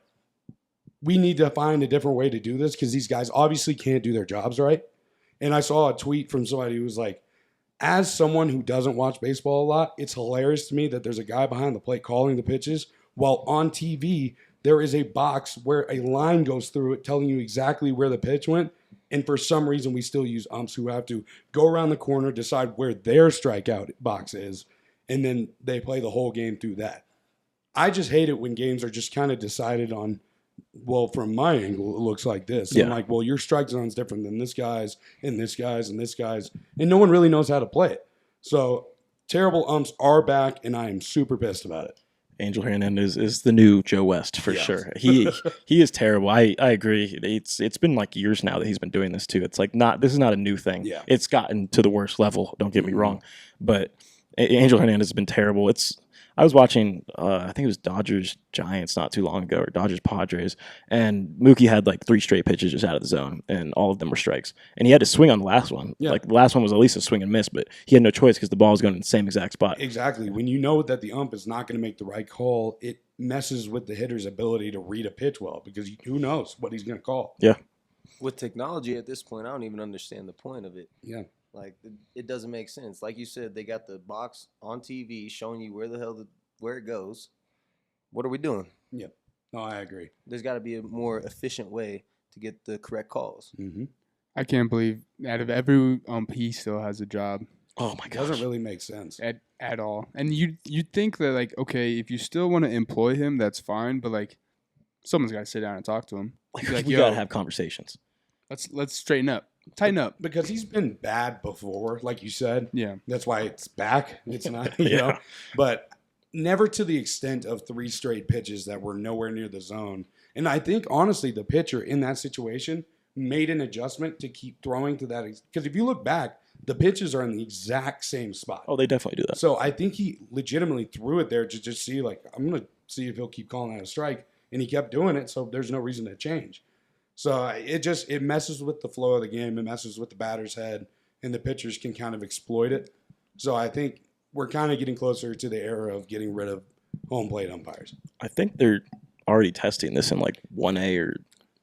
Speaker 2: we need to find a different way to do this because these guys obviously can't do their jobs right. And I saw a tweet from somebody who was like, as someone who doesn't watch baseball a lot, it's hilarious to me that there's a guy behind the plate calling the pitches while on TV there is a box where a line goes through it telling you exactly where the pitch went. And for some reason, we still use umps who have to go around the corner, decide where their strikeout box is, and then they play the whole game through that. I just hate it when games are just kind of decided on, well, from my angle, it looks like this. Yeah. I'm like, well, your strike zone's different than this guy's and this guy's and this guy's, and no one really knows how to play it. So terrible umps are back, and I am super pissed about it.
Speaker 1: Angel Hernandez is the new Joe West for sure. He is terrible. I agree. It's been like years now that he's been doing this too. It's like this is not a new thing. Yeah. It's gotten to the worst level. Don't get me wrong, but Angel Hernandez has been terrible. I was watching, I think it was Dodgers Giants not too long ago, or Dodgers Padres, and Mookie had like 3 straight pitches just out of the zone, and all of them were strikes. And he had to swing on the last one. Yeah. Like the last one was at least a swing and miss, but he had no choice because the ball was going in the same exact spot.
Speaker 2: Exactly. When you know that the ump is not going to make the right call, it messes with the hitter's ability to read a pitch well, because who knows what he's going to call.
Speaker 1: Yeah.
Speaker 5: With technology at this point, I don't even understand the point of it.
Speaker 2: Yeah.
Speaker 5: Like, it doesn't make sense. Like you said, they got the box on TV showing you where it goes. What are we doing?
Speaker 2: Yeah. No, I agree.
Speaker 5: There's got to be a more efficient way to get the correct calls.
Speaker 2: Mm-hmm.
Speaker 3: I can't believe out of every ump, he still has a job.
Speaker 1: Oh, my gosh.
Speaker 2: Doesn't really make sense.
Speaker 3: At all. And you'd think that, like, okay, if you still want to employ him, that's fine. But, like, someone's got to sit down and talk to him.
Speaker 1: Like, we got to have conversations.
Speaker 3: Let's straighten up. Tighten up.
Speaker 2: Because he's been bad before, like you said.
Speaker 3: Yeah.
Speaker 2: That's why it's back. It's not, you know. But never to the extent of 3 straight pitches that were nowhere near the zone. And I think, honestly, the pitcher in that situation made an adjustment to keep throwing to that. Because if you look back, the pitches are in the exact same spot.
Speaker 1: Oh, they definitely do that.
Speaker 2: So I think he legitimately threw it there to just see, like, I'm going to see if he'll keep calling that a strike. And he kept doing it, so there's no reason to change. So it messes with the flow of the game. It messes with the batter's head, and the pitchers can kind of exploit it. So I think we're kind of getting closer to the era of getting rid of home plate umpires.
Speaker 1: I think they're already testing this in like 1A or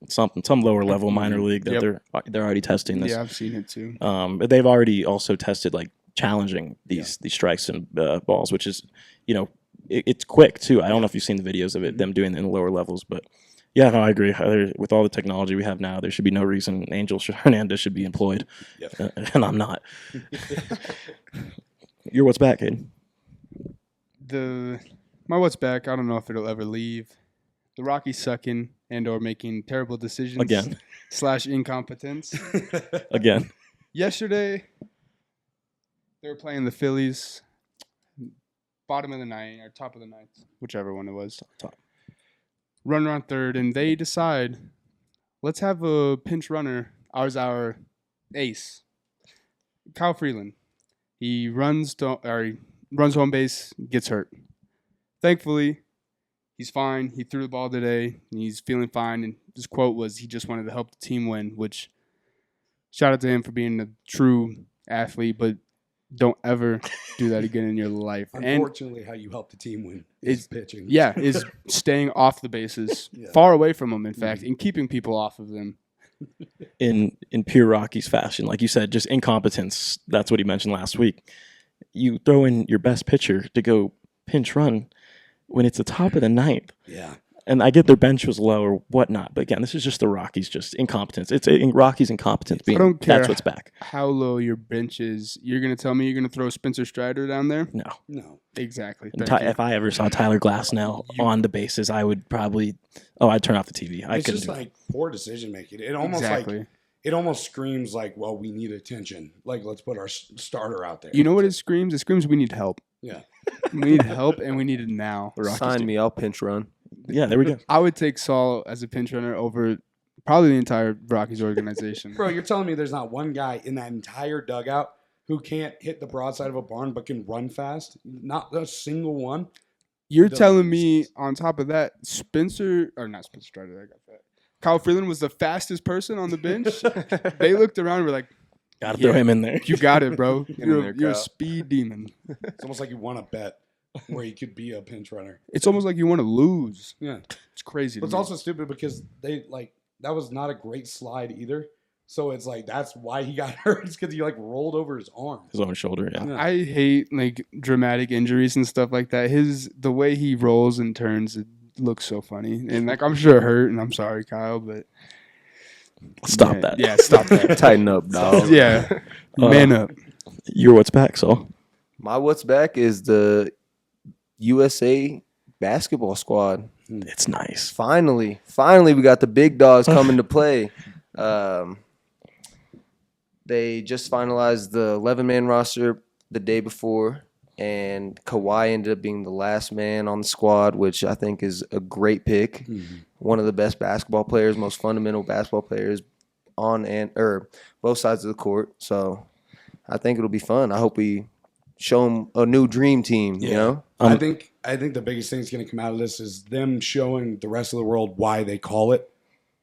Speaker 1: something, some lower level minor league that they're already testing this.
Speaker 3: Yeah, I've seen it too.
Speaker 1: But they've already also tested like challenging these strikes and balls, which is, you know, it's quick too. I don't know if you've seen the videos of it, them doing it in the lower levels, but. Yeah, no, I agree. With all the technology we have now, there should be no reason Angel Hernandez should be employed, and I'm not. You're what's back, Aiden?
Speaker 3: My what's back, I don't know if it'll ever leave. The Rockies sucking and/or making terrible decisions
Speaker 1: again
Speaker 3: / incompetence
Speaker 1: again.
Speaker 3: Yesterday, they were playing the Phillies, bottom of the ninth or top of the ninth, whichever one it was.
Speaker 1: Top.
Speaker 3: Runner on third, and they decide, let's have a pinch runner. Our ace, Kyle Freeland. He runs home base, gets hurt. Thankfully, he's fine. He threw the ball today, and he's feeling fine. And his quote was, he just wanted to help the team win, which shout out to him for being a true athlete, but don't ever do that again in your life.
Speaker 2: Unfortunately, how you help the team win is pitching.
Speaker 3: Yeah, is staying off the bases, far away from them, in fact, and keeping people off of them.
Speaker 1: In pure Rockies fashion, like you said, just incompetence. That's what he mentioned last week. You throw in your best pitcher to go pinch run when it's the top of the ninth.
Speaker 2: Yeah.
Speaker 1: And I get their bench was low or whatnot, but again, this is just the Rockies' just incompetence. It's Rockies' incompetence.
Speaker 3: I don't care
Speaker 1: that's what's back.
Speaker 3: How low your bench is. You're going to tell me you're going to throw Spencer Strider down there?
Speaker 2: No.
Speaker 3: Exactly.
Speaker 1: If I ever saw Tyler Glasnow on the bases, I would probably I'd turn off the TV.
Speaker 2: It's just like poor decision making. It almost it almost screams like, well, we need attention. Like, let's put our starter out there.
Speaker 3: You know what it screams? It screams we need help.
Speaker 2: Yeah.
Speaker 3: We need help, and we need it now.
Speaker 5: Sign me, I'll pinch run.
Speaker 1: Yeah, there we go.
Speaker 3: I would take Saul as a pinch runner over probably the entire Rockies organization.
Speaker 2: Bro, you're telling me there's not one guy in that entire dugout who can't hit the broadside of a barn but can run fast? Not a single one?
Speaker 3: You're telling me, on top of that, not Spencer Strider, I got that. Kyle Freeland was the fastest person on the bench. They looked around and were like,
Speaker 1: gotta throw him in there.
Speaker 3: You got it, bro. You're a speed demon.
Speaker 2: It's almost like you want to bet where he could be a pinch runner.
Speaker 3: It's almost like you want to lose.
Speaker 2: Yeah.
Speaker 3: It's crazy.
Speaker 2: But it's also stupid because that was not a great slide either. So it's like that's why he got hurt. It's because he like rolled over his arm.
Speaker 1: His own shoulder, yeah.
Speaker 3: I hate like dramatic injuries and stuff like that. The way he rolls and turns, it looks so funny. And like I'm sure it hurt, and I'm sorry, Kyle, but
Speaker 1: Stop that.
Speaker 3: Yeah, stop that.
Speaker 5: Tighten up, dog.
Speaker 3: Yeah. Man up.
Speaker 1: Your what's back, so?
Speaker 5: My what's back is the USA basketball squad.
Speaker 1: It's nice.
Speaker 5: Finally, we got the big dogs coming to play. They just finalized the 11-man roster the day before, and Kawhi ended up being the last man on the squad, which I think is a great pick. Mm-hmm. One of the best basketball players, most fundamental basketball players on both sides of the court. So I think it'll be fun. I hope we show them a new dream team.
Speaker 2: Yeah.
Speaker 5: You know,
Speaker 2: I think the biggest thing that's going to come out of this is them showing the rest of the world why they call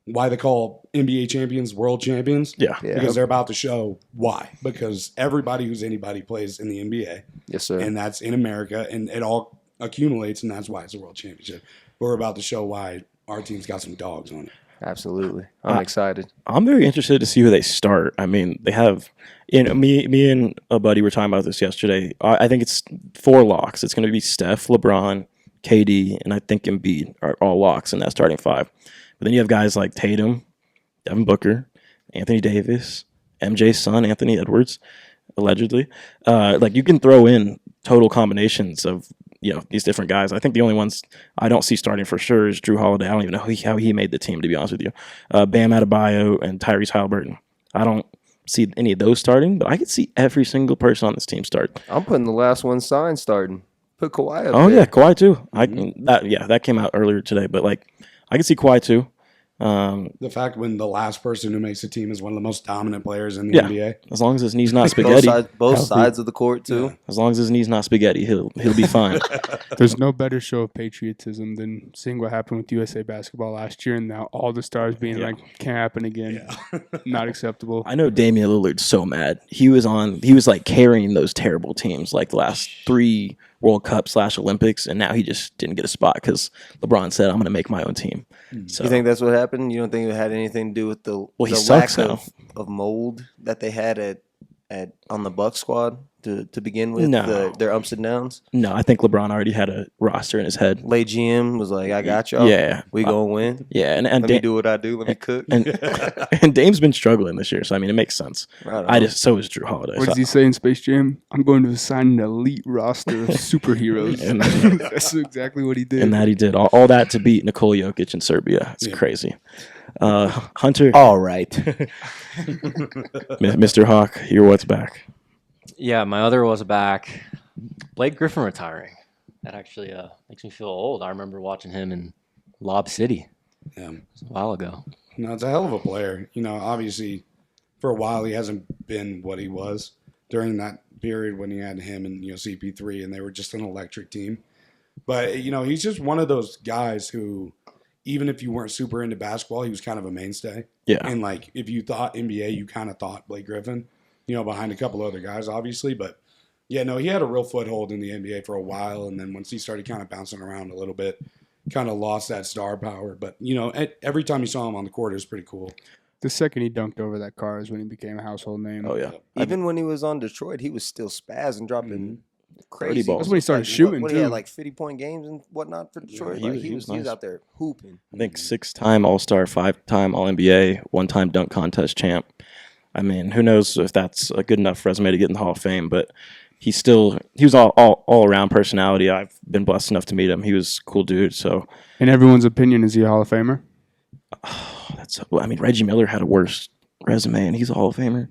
Speaker 2: NBA champions world champions.
Speaker 1: Yeah.
Speaker 2: Because they're about to show why. Because everybody who's anybody plays in the NBA.
Speaker 5: Yes, sir.
Speaker 2: And that's in America, and it all accumulates, and that's why it's a world championship. But we're about to show why our team's got some dogs on it.
Speaker 5: Absolutely. I'm excited.
Speaker 1: I'm very interested to see who they start. I mean, they have me and a buddy were talking about this yesterday. I think it's 4 locks. It's going to be Steph, LeBron, KD, and I think Embiid are all locks in that starting 5. But then you have guys like Tatum, Devin Booker, Anthony Davis, MJ's son, Anthony Edwards, allegedly. Like you can throw in total combinations of these different guys. I think the only ones I don't see starting for sure is Drew Holiday. I don't even know how he made the team, to be honest with you. Bam Adebayo and Tyrese Halliburton. I don't see any of those starting, but I could see every single person on this team start.
Speaker 5: I'm putting the last one signed starting. Put Kawhi up
Speaker 1: there.
Speaker 5: Yeah,
Speaker 1: Kawhi too. That came out earlier today, but like I can see Kawhi too.
Speaker 2: The fact when the last person who makes the team is one of the most dominant players in the NBA.
Speaker 1: As long as his knee's not spaghetti.
Speaker 5: both sides of the court too.
Speaker 1: Yeah. As long as his knee's not spaghetti, he'll be fine.
Speaker 3: There's no better show of patriotism than seeing what happened with USA basketball last year, and now all the stars being like, can't happen again. Yeah. Not acceptable.
Speaker 1: I know Damian Lillard's so mad. He was like carrying those terrible teams like the last 3 World Cup / Olympics, and now he just didn't get a spot because LeBron said, I'm going to make my own team. So,
Speaker 5: you think that's what happened? You don't think it had anything to do with the lack of mold that they had at on the Bucks squad to begin with?
Speaker 1: No.
Speaker 5: Their ups and downs?
Speaker 1: No, I think LeBron already had a roster in his head.
Speaker 5: Lay GM was like, I got y'all.
Speaker 1: Yeah.
Speaker 5: We going to win.
Speaker 1: Yeah. And
Speaker 5: let me do what I do. Let me cook.
Speaker 1: And Dame's been struggling this year, so I mean, it makes sense. So is Drew Holiday.
Speaker 3: What does he say in Space Jam? I'm going to assign an elite roster of superheroes.
Speaker 1: And
Speaker 3: that's exactly what he did.
Speaker 1: And that he did. All that to beat Nikola Jokic in Serbia. It's crazy. Hunter.
Speaker 5: All right.
Speaker 1: Mr. Hawk, your what's back?
Speaker 6: Yeah, my other was back. Blake Griffin retiring. That actually makes me feel old. I remember watching him in Lob City. Yeah, it was a while ago.
Speaker 2: No, it's a hell of a player. Obviously, for a while he hasn't been what he was during that period when he had him and CP3, and they were just an electric team. But he's just one of those guys who, even if you weren't super into basketball, he was kind of a mainstay.
Speaker 1: Yeah.
Speaker 2: And like if you thought NBA, you kind of thought Blake Griffin. Behind a couple other guys, obviously. But, he had a real foothold in the NBA for a while. And then once he started kind of bouncing around a little bit, kind of lost that star power. But, every time you saw him on the court, it was pretty cool.
Speaker 3: The second he dunked over that car is when he became a household name.
Speaker 1: Oh, yeah.
Speaker 5: Even when he was on Detroit, he was still spazzing, dropping crazy
Speaker 1: balls.
Speaker 3: That's when he started shooting,
Speaker 5: too.
Speaker 3: too.
Speaker 5: He had like 50-point games and whatnot for Detroit.
Speaker 1: Yeah,
Speaker 5: he was out there hooping.
Speaker 1: I think 6-time All-Star, 5-time All-NBA, 1-time dunk contest champ. I mean, who knows if that's a good enough resume to get in the Hall of Fame, but he was all around personality. I've been blessed enough to meet him. He was a cool dude. So,
Speaker 3: in everyone's opinion, is he a Hall of Famer?
Speaker 1: Reggie Miller had a worse resume, and he's a Hall of Famer.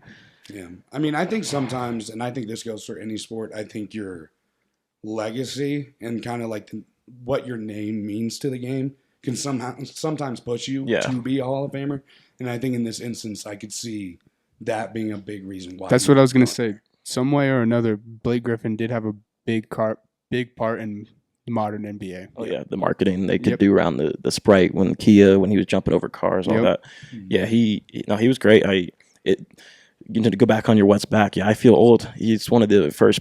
Speaker 2: Yeah, I think sometimes, and I think this goes for any sport. I think your legacy and kind of like what your name means to the game can sometimes push you to be a Hall of Famer. And I think in this instance, I could see that being a big reason why.
Speaker 3: That's what I was going to say. Some way or another, Blake Griffin did have a big part in the modern NBA.
Speaker 1: Oh, yeah, the marketing they could do around the Sprite when he was jumping over cars, all that. Yeah, he was great. To go back on your what's back, I feel old. He's one of the first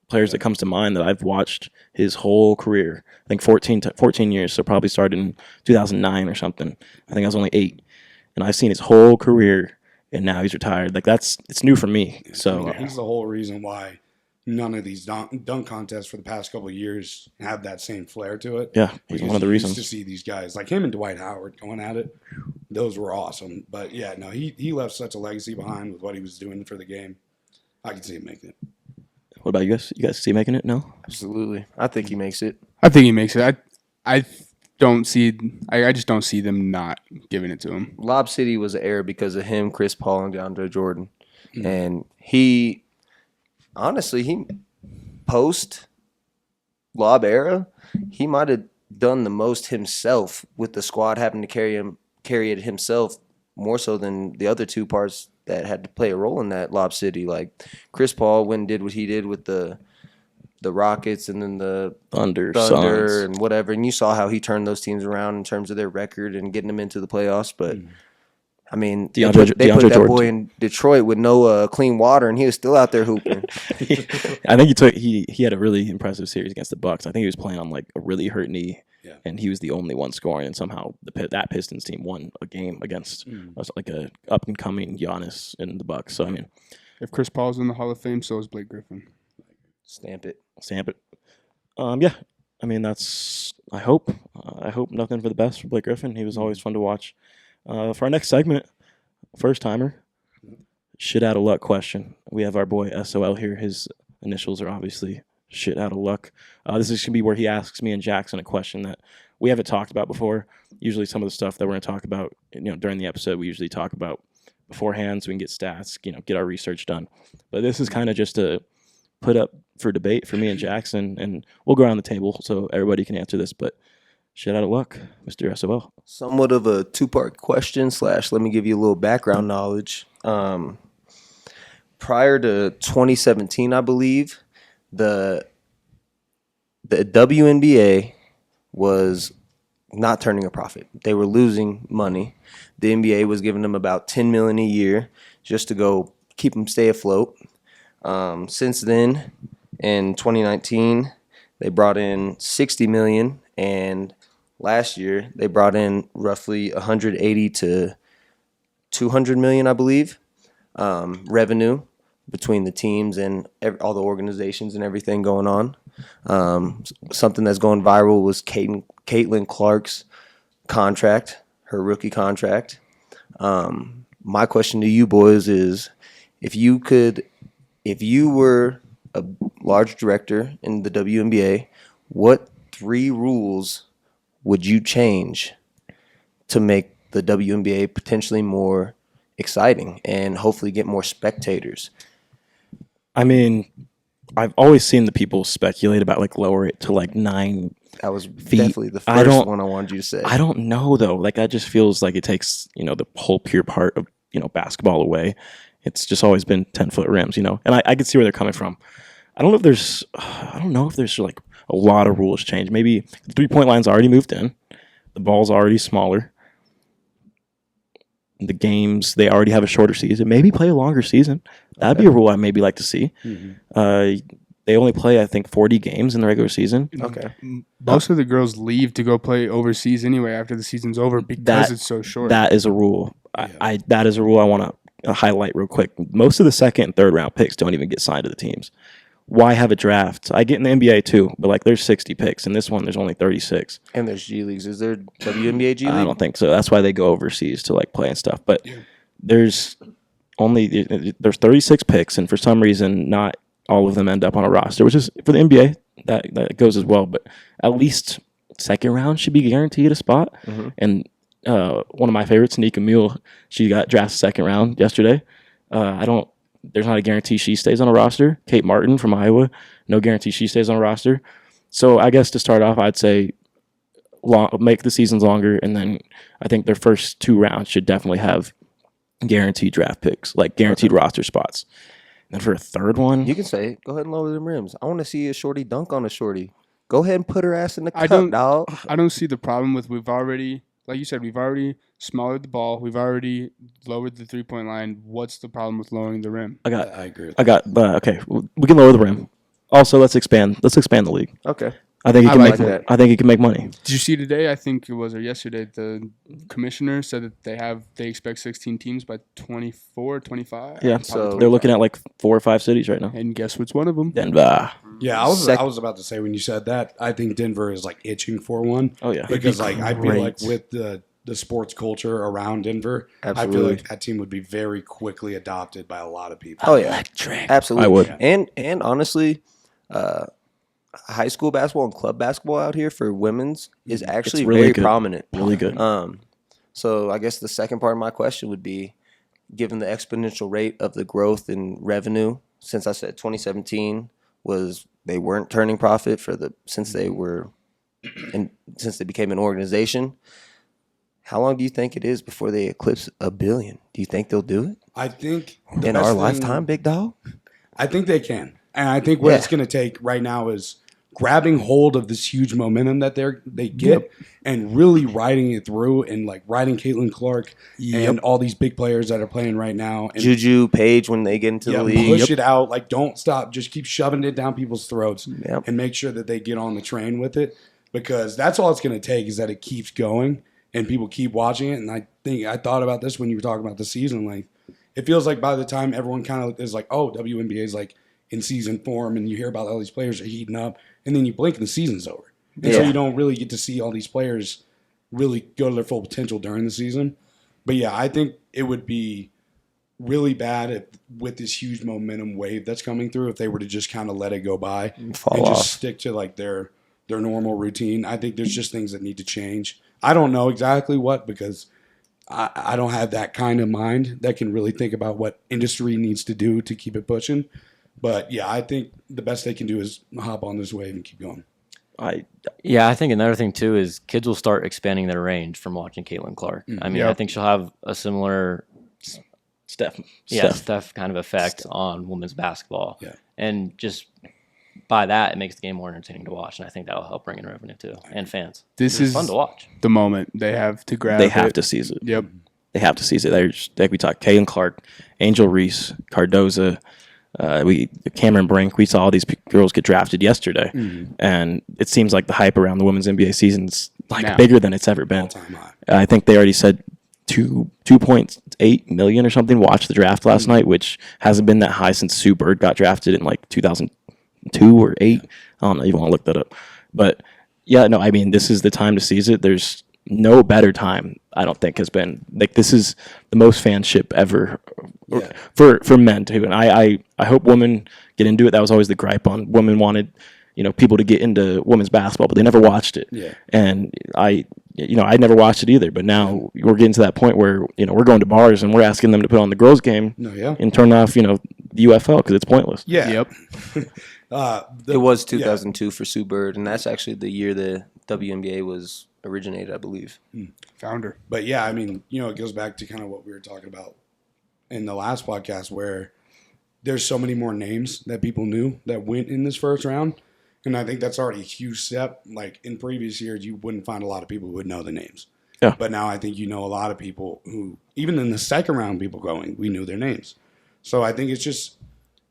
Speaker 1: players that comes to mind that I've watched his whole career. I think 14 years, so probably started in 2009 or something. I think I was only 8. And I've seen his whole career. and now he's retired. Like it's new for me. So
Speaker 2: he's the whole reason why none of these dunk contests for the past couple of years have that same flair to it.
Speaker 1: Yeah, he's one of the reasons.
Speaker 2: To see these guys like him and Dwight Howard going at it, those were awesome. But yeah, no, he left such a legacy behind with what he was doing for the game. I can see him making it.
Speaker 1: What about you guys? You guys see him making it? No?
Speaker 5: Absolutely. I think he makes it.
Speaker 3: I think he makes it. I don't see. I just don't see them not giving it to him.
Speaker 5: Lob City was an error because of him, Chris Paul, and DeAndre Jordan, and he. Honestly, he post Lob era, he might have done the most himself with the squad having to carry it himself more so than the other two parts that had to play a role in that Lob City. Like Chris Paul went and did what he did with the Rockets and then the Thunder and whatever, and you saw how he turned those teams around in terms of their record and getting them into the playoffs, but. I mean, they put that Jordan. Boy in Detroit with no clean water, and he was still out there hooping.
Speaker 1: I think he had a really impressive series against the Bucks. I think he was playing on like a really hurt knee, and he was the only one scoring. And somehow that Pistons team won a game against like a up and coming Giannis in the Bucks. So I mean,
Speaker 3: if Chris Paul's in the Hall of Fame, so is Blake Griffin.
Speaker 5: Stamp it.
Speaker 1: Yeah. I mean, I hope nothing for the best for Blake Griffin. He was always fun to watch. For our next segment, first timer, shit out of luck question. We have our boy SOL here. His initials are obviously shit out of luck. This is going to be where he asks me and Jackson a question that we haven't talked about before. Usually some of the stuff that we're going to talk about, during the episode, we usually talk about beforehand so we can get stats, get our research done. But this is kind of just to put up for debate for me and Jackson, and we'll go around the table so everybody can answer this, but shit out of luck, Mr. SOL.
Speaker 5: Somewhat of a two-part question / let me give you a little background knowledge. Prior to 2017, I believe, the WNBA was not turning a profit. They were losing money. The NBA was giving them about $10 million a year just to go keep them stay afloat. Since then, in 2019, they brought in $60 million, and last year, they brought in roughly 180 to 200 million, I believe, revenue between the teams and all the organizations and everything going on. Something that's going viral was Caitlin Clark's contract, her rookie contract. My question to you boys is, if you were a large director in the WNBA, what 3 rules would you change to make the WNBA potentially more exciting and hopefully get more spectators?
Speaker 1: I mean, I've always seen the people speculate about like lower it to like 9
Speaker 5: That was
Speaker 1: feet.
Speaker 5: definitely the first one I wanted you to say.
Speaker 1: I don't know though. Like that just feels like it takes, the whole pure part of, basketball away. It's just always been 10-foot rims, and I can see where they're coming from. I don't know if there's like a lot of rules change. Maybe the 3-point line's already moved in. The ball's already smaller. The games, they already have a shorter season. Maybe play a longer season. That'd be a rule I'd maybe like to see. Mm-hmm. They only play, I think, 40 games in the regular season.
Speaker 5: Okay.
Speaker 3: Most of the girls leave to go play overseas anyway after the season's over because it's so short.
Speaker 1: That is a rule. Yeah. That is a rule I want to highlight real quick. Most of the second and third round picks don't even get signed to the teams. Why have a draft? I get in the NBA too, but like there's 60 picks. In this one, there's only 36.
Speaker 5: And there's G Leagues. Is there WNBA G League?
Speaker 1: I don't think so. That's why they go overseas to like play and stuff. But there's 36 picks, and for some reason, not all of them end up on a roster, which is for the NBA that goes as well. But at least second round should be guaranteed a spot. Mm-hmm. And one of my favorites, Nika Mule, she got drafted second round yesterday. There's not a guarantee she stays on a roster. Kate Martin from Iowa, no guarantee she stays on a roster. So I guess to start off, I'd say make the seasons longer, and then I think their first 2 rounds should definitely have guaranteed draft picks, like guaranteed roster spots. And for a third one,
Speaker 5: you can say, go ahead and lower them rims. I want to see a shorty dunk on a shorty. Go ahead and put her ass in the cup, dog.
Speaker 3: I don't see the problem with like you said, we've already smaller the ball. We've already lowered the 3-point line. What's the problem with lowering the rim?
Speaker 2: I agree with
Speaker 1: that. Okay, we can lower the rim. Also, let's expand the league.
Speaker 5: Okay.
Speaker 1: I think he can
Speaker 5: like
Speaker 1: make.
Speaker 5: that.
Speaker 1: I think he can make money.
Speaker 3: Did you see today? I think it was or yesterday. The commissioner said that they expect 16 teams by 24, 25.
Speaker 1: Yeah,
Speaker 5: So-
Speaker 1: they're looking at like 4 or 5 cities right now.
Speaker 3: And guess which one of them?
Speaker 1: Denver.
Speaker 2: Yeah, I was about to say when you said that, I think Denver is like itching for one.
Speaker 1: Oh yeah,
Speaker 2: Because like I feel like
Speaker 5: great.
Speaker 2: with the sports culture around Denver, I
Speaker 5: Absolutely.
Speaker 2: feel like that team would be very quickly adopted by a lot of people.
Speaker 5: Oh yeah, absolutely.
Speaker 1: I would.
Speaker 5: And honestly, high school basketball and club basketball out here for women's is actually
Speaker 1: really
Speaker 5: very
Speaker 1: good.
Speaker 5: prominent.
Speaker 1: really good.
Speaker 5: So I guess the second part of my question would be, given the exponential rate of the growth in revenue, since I said 2017 was they weren't turning profit since they became an organization. How long do you think it is before they eclipse $1 billion? Do you think they'll do it
Speaker 2: I think
Speaker 5: in our lifetime, big dog?
Speaker 2: I think they can. And I think what it's going to take right now is grabbing hold of this huge momentum that they get and really riding it through and like riding Caitlin Clark and all these big players that are playing right now. And
Speaker 5: Juju, Paige, when they get into the league.
Speaker 2: push it out. Like, don't stop. Just keep shoving it down people's throats
Speaker 5: Yep.
Speaker 2: and make sure that they get on the train with it, because that's all it's going to take is that it keeps going and people keep watching it. And I think I thought about this when you were talking about the season. Like, it feels like by the time everyone kind of is like, oh, WNBA is like in season form, and you hear about all these players are heating up, and then you blink and the season's over. And so you don't really get to see all these players really go to their full potential during the season. But yeah, I think it would be really bad with this huge momentum wave that's coming through, if they were to just kind of let it go by and just stick to like their normal routine. I think there's just things that need to change. I don't know exactly what, because I don't have that kind of mind that can really think about what industry needs to do to keep it pushing. But yeah, I think the best they can do is hop on this wave and keep going.
Speaker 6: I think another thing too is kids will start expanding their range from watching Caitlin Clark. I mean, I think she'll have a similar Steph kind of effect on women's basketball.
Speaker 2: Yeah.
Speaker 6: And just by that, it makes the game more entertaining to watch, and I think that'll help bring in revenue too and fans.
Speaker 3: This is
Speaker 6: fun to watch.
Speaker 3: The moment they have to grab.
Speaker 1: They have to seize it.
Speaker 3: Yep.
Speaker 1: They have to seize it. There's, like we talked, Caitlin Clark, Angel Reese, Cardoza, Cameron Brink. We saw all these girls get drafted yesterday, and it seems like the hype around the women's NBA season's like bigger than it's ever been.
Speaker 2: All-time high.
Speaker 1: I think they already said 2.8 million or something watched the draft last night, which hasn't been that high since Sue Bird got drafted in like 2002 or 8. I don't know. You want to look that up, but yeah, no. I mean, this is the time to seize it. There's no better time, I don't think, has been. Like, this is the most fanship ever for men too. And I hope women get into it. That was always the gripe on women wanted, people to get into women's basketball, but they never watched it. Yeah. And I never watched it either. But now we're getting to that point where, we're going to bars and we're asking them to put on the girls' game and turn off, the UFL because it's pointless.
Speaker 2: Yeah.
Speaker 3: Yep.
Speaker 5: It was 2002 for Sue Bird, and that's actually the year the WNBA was originated, I believe.
Speaker 3: Founder.
Speaker 2: But yeah, I mean, it goes back to kind of what we were talking about in the last podcast, where there's so many more names that people knew that went in this first round. And I think that's already a huge step. Like in previous years, you wouldn't find a lot of people who would know the names. Yeah. But now I think a lot of people who, even in the second round, people going, we knew their names. So I think it's just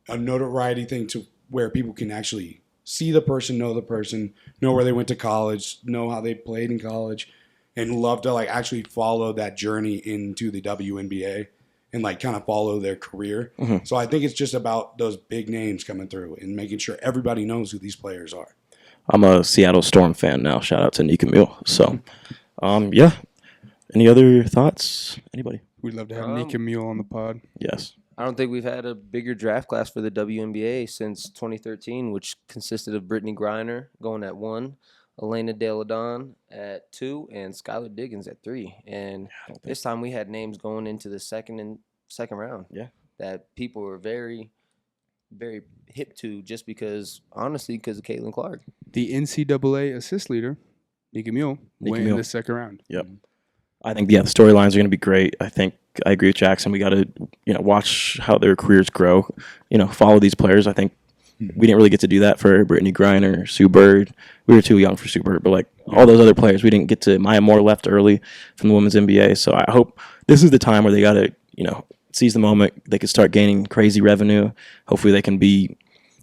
Speaker 2: a notoriety thing to where people can actually see the person, know where they went to college, know how they played in college, and love to like actually follow that journey into the WNBA and like kind of follow their career. Mm-hmm. So I think it's just about those big names coming through and making sure everybody knows who these players are.
Speaker 1: I'm a Seattle Storm fan now. Shout out to Nika Mule. So, yeah. Any other thoughts? Anybody?
Speaker 3: We'd love to have Nika Mule on the pod.
Speaker 1: Yes.
Speaker 5: I don't think we've had a bigger draft class for the WNBA since 2013, which consisted of Brittany Griner going at 1, Elena De La Don at 2, and Skylar Diggins at 3. And this time we had names going into the second round. Yeah, that people were very, very hip to, just because of Caitlin Clark.
Speaker 3: The NCAA assist leader, Nika Mule, went in the second round.
Speaker 1: Yep. I think the storylines are going to be great. I think I agree with Jackson. We got to watch how their careers grow. Follow these players. I think we didn't really get to do that for Brittany Griner, Sue Bird. We were too young for Sue Bird, but like all those other players, we didn't get to. Maya Moore left early from the women's NBA, so I hope this is the time where they got to seize the moment. They could start gaining crazy revenue. Hopefully, they can be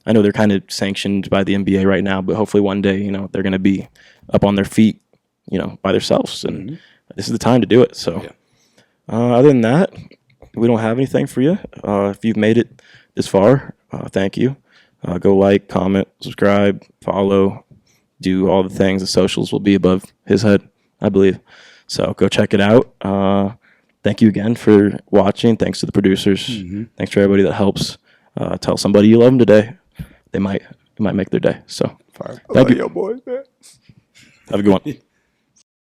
Speaker 1: I know they're kind of sanctioned by the NBA right now, but hopefully one day, you know, they're going to be up on their feet, you know, by themselves. And this is the time to do it. So other than that, we don't have anything for you. If you've made it this far, thank you. Go like, comment, subscribe, follow, do all the things. The socials will be above his head, I believe. So go check it out. Thank you again for watching. Thanks to the producers. Thanks to everybody that helps. Tell somebody you love them today. It might make their day. So thank you.
Speaker 3: Boys, man.
Speaker 1: Have a good one.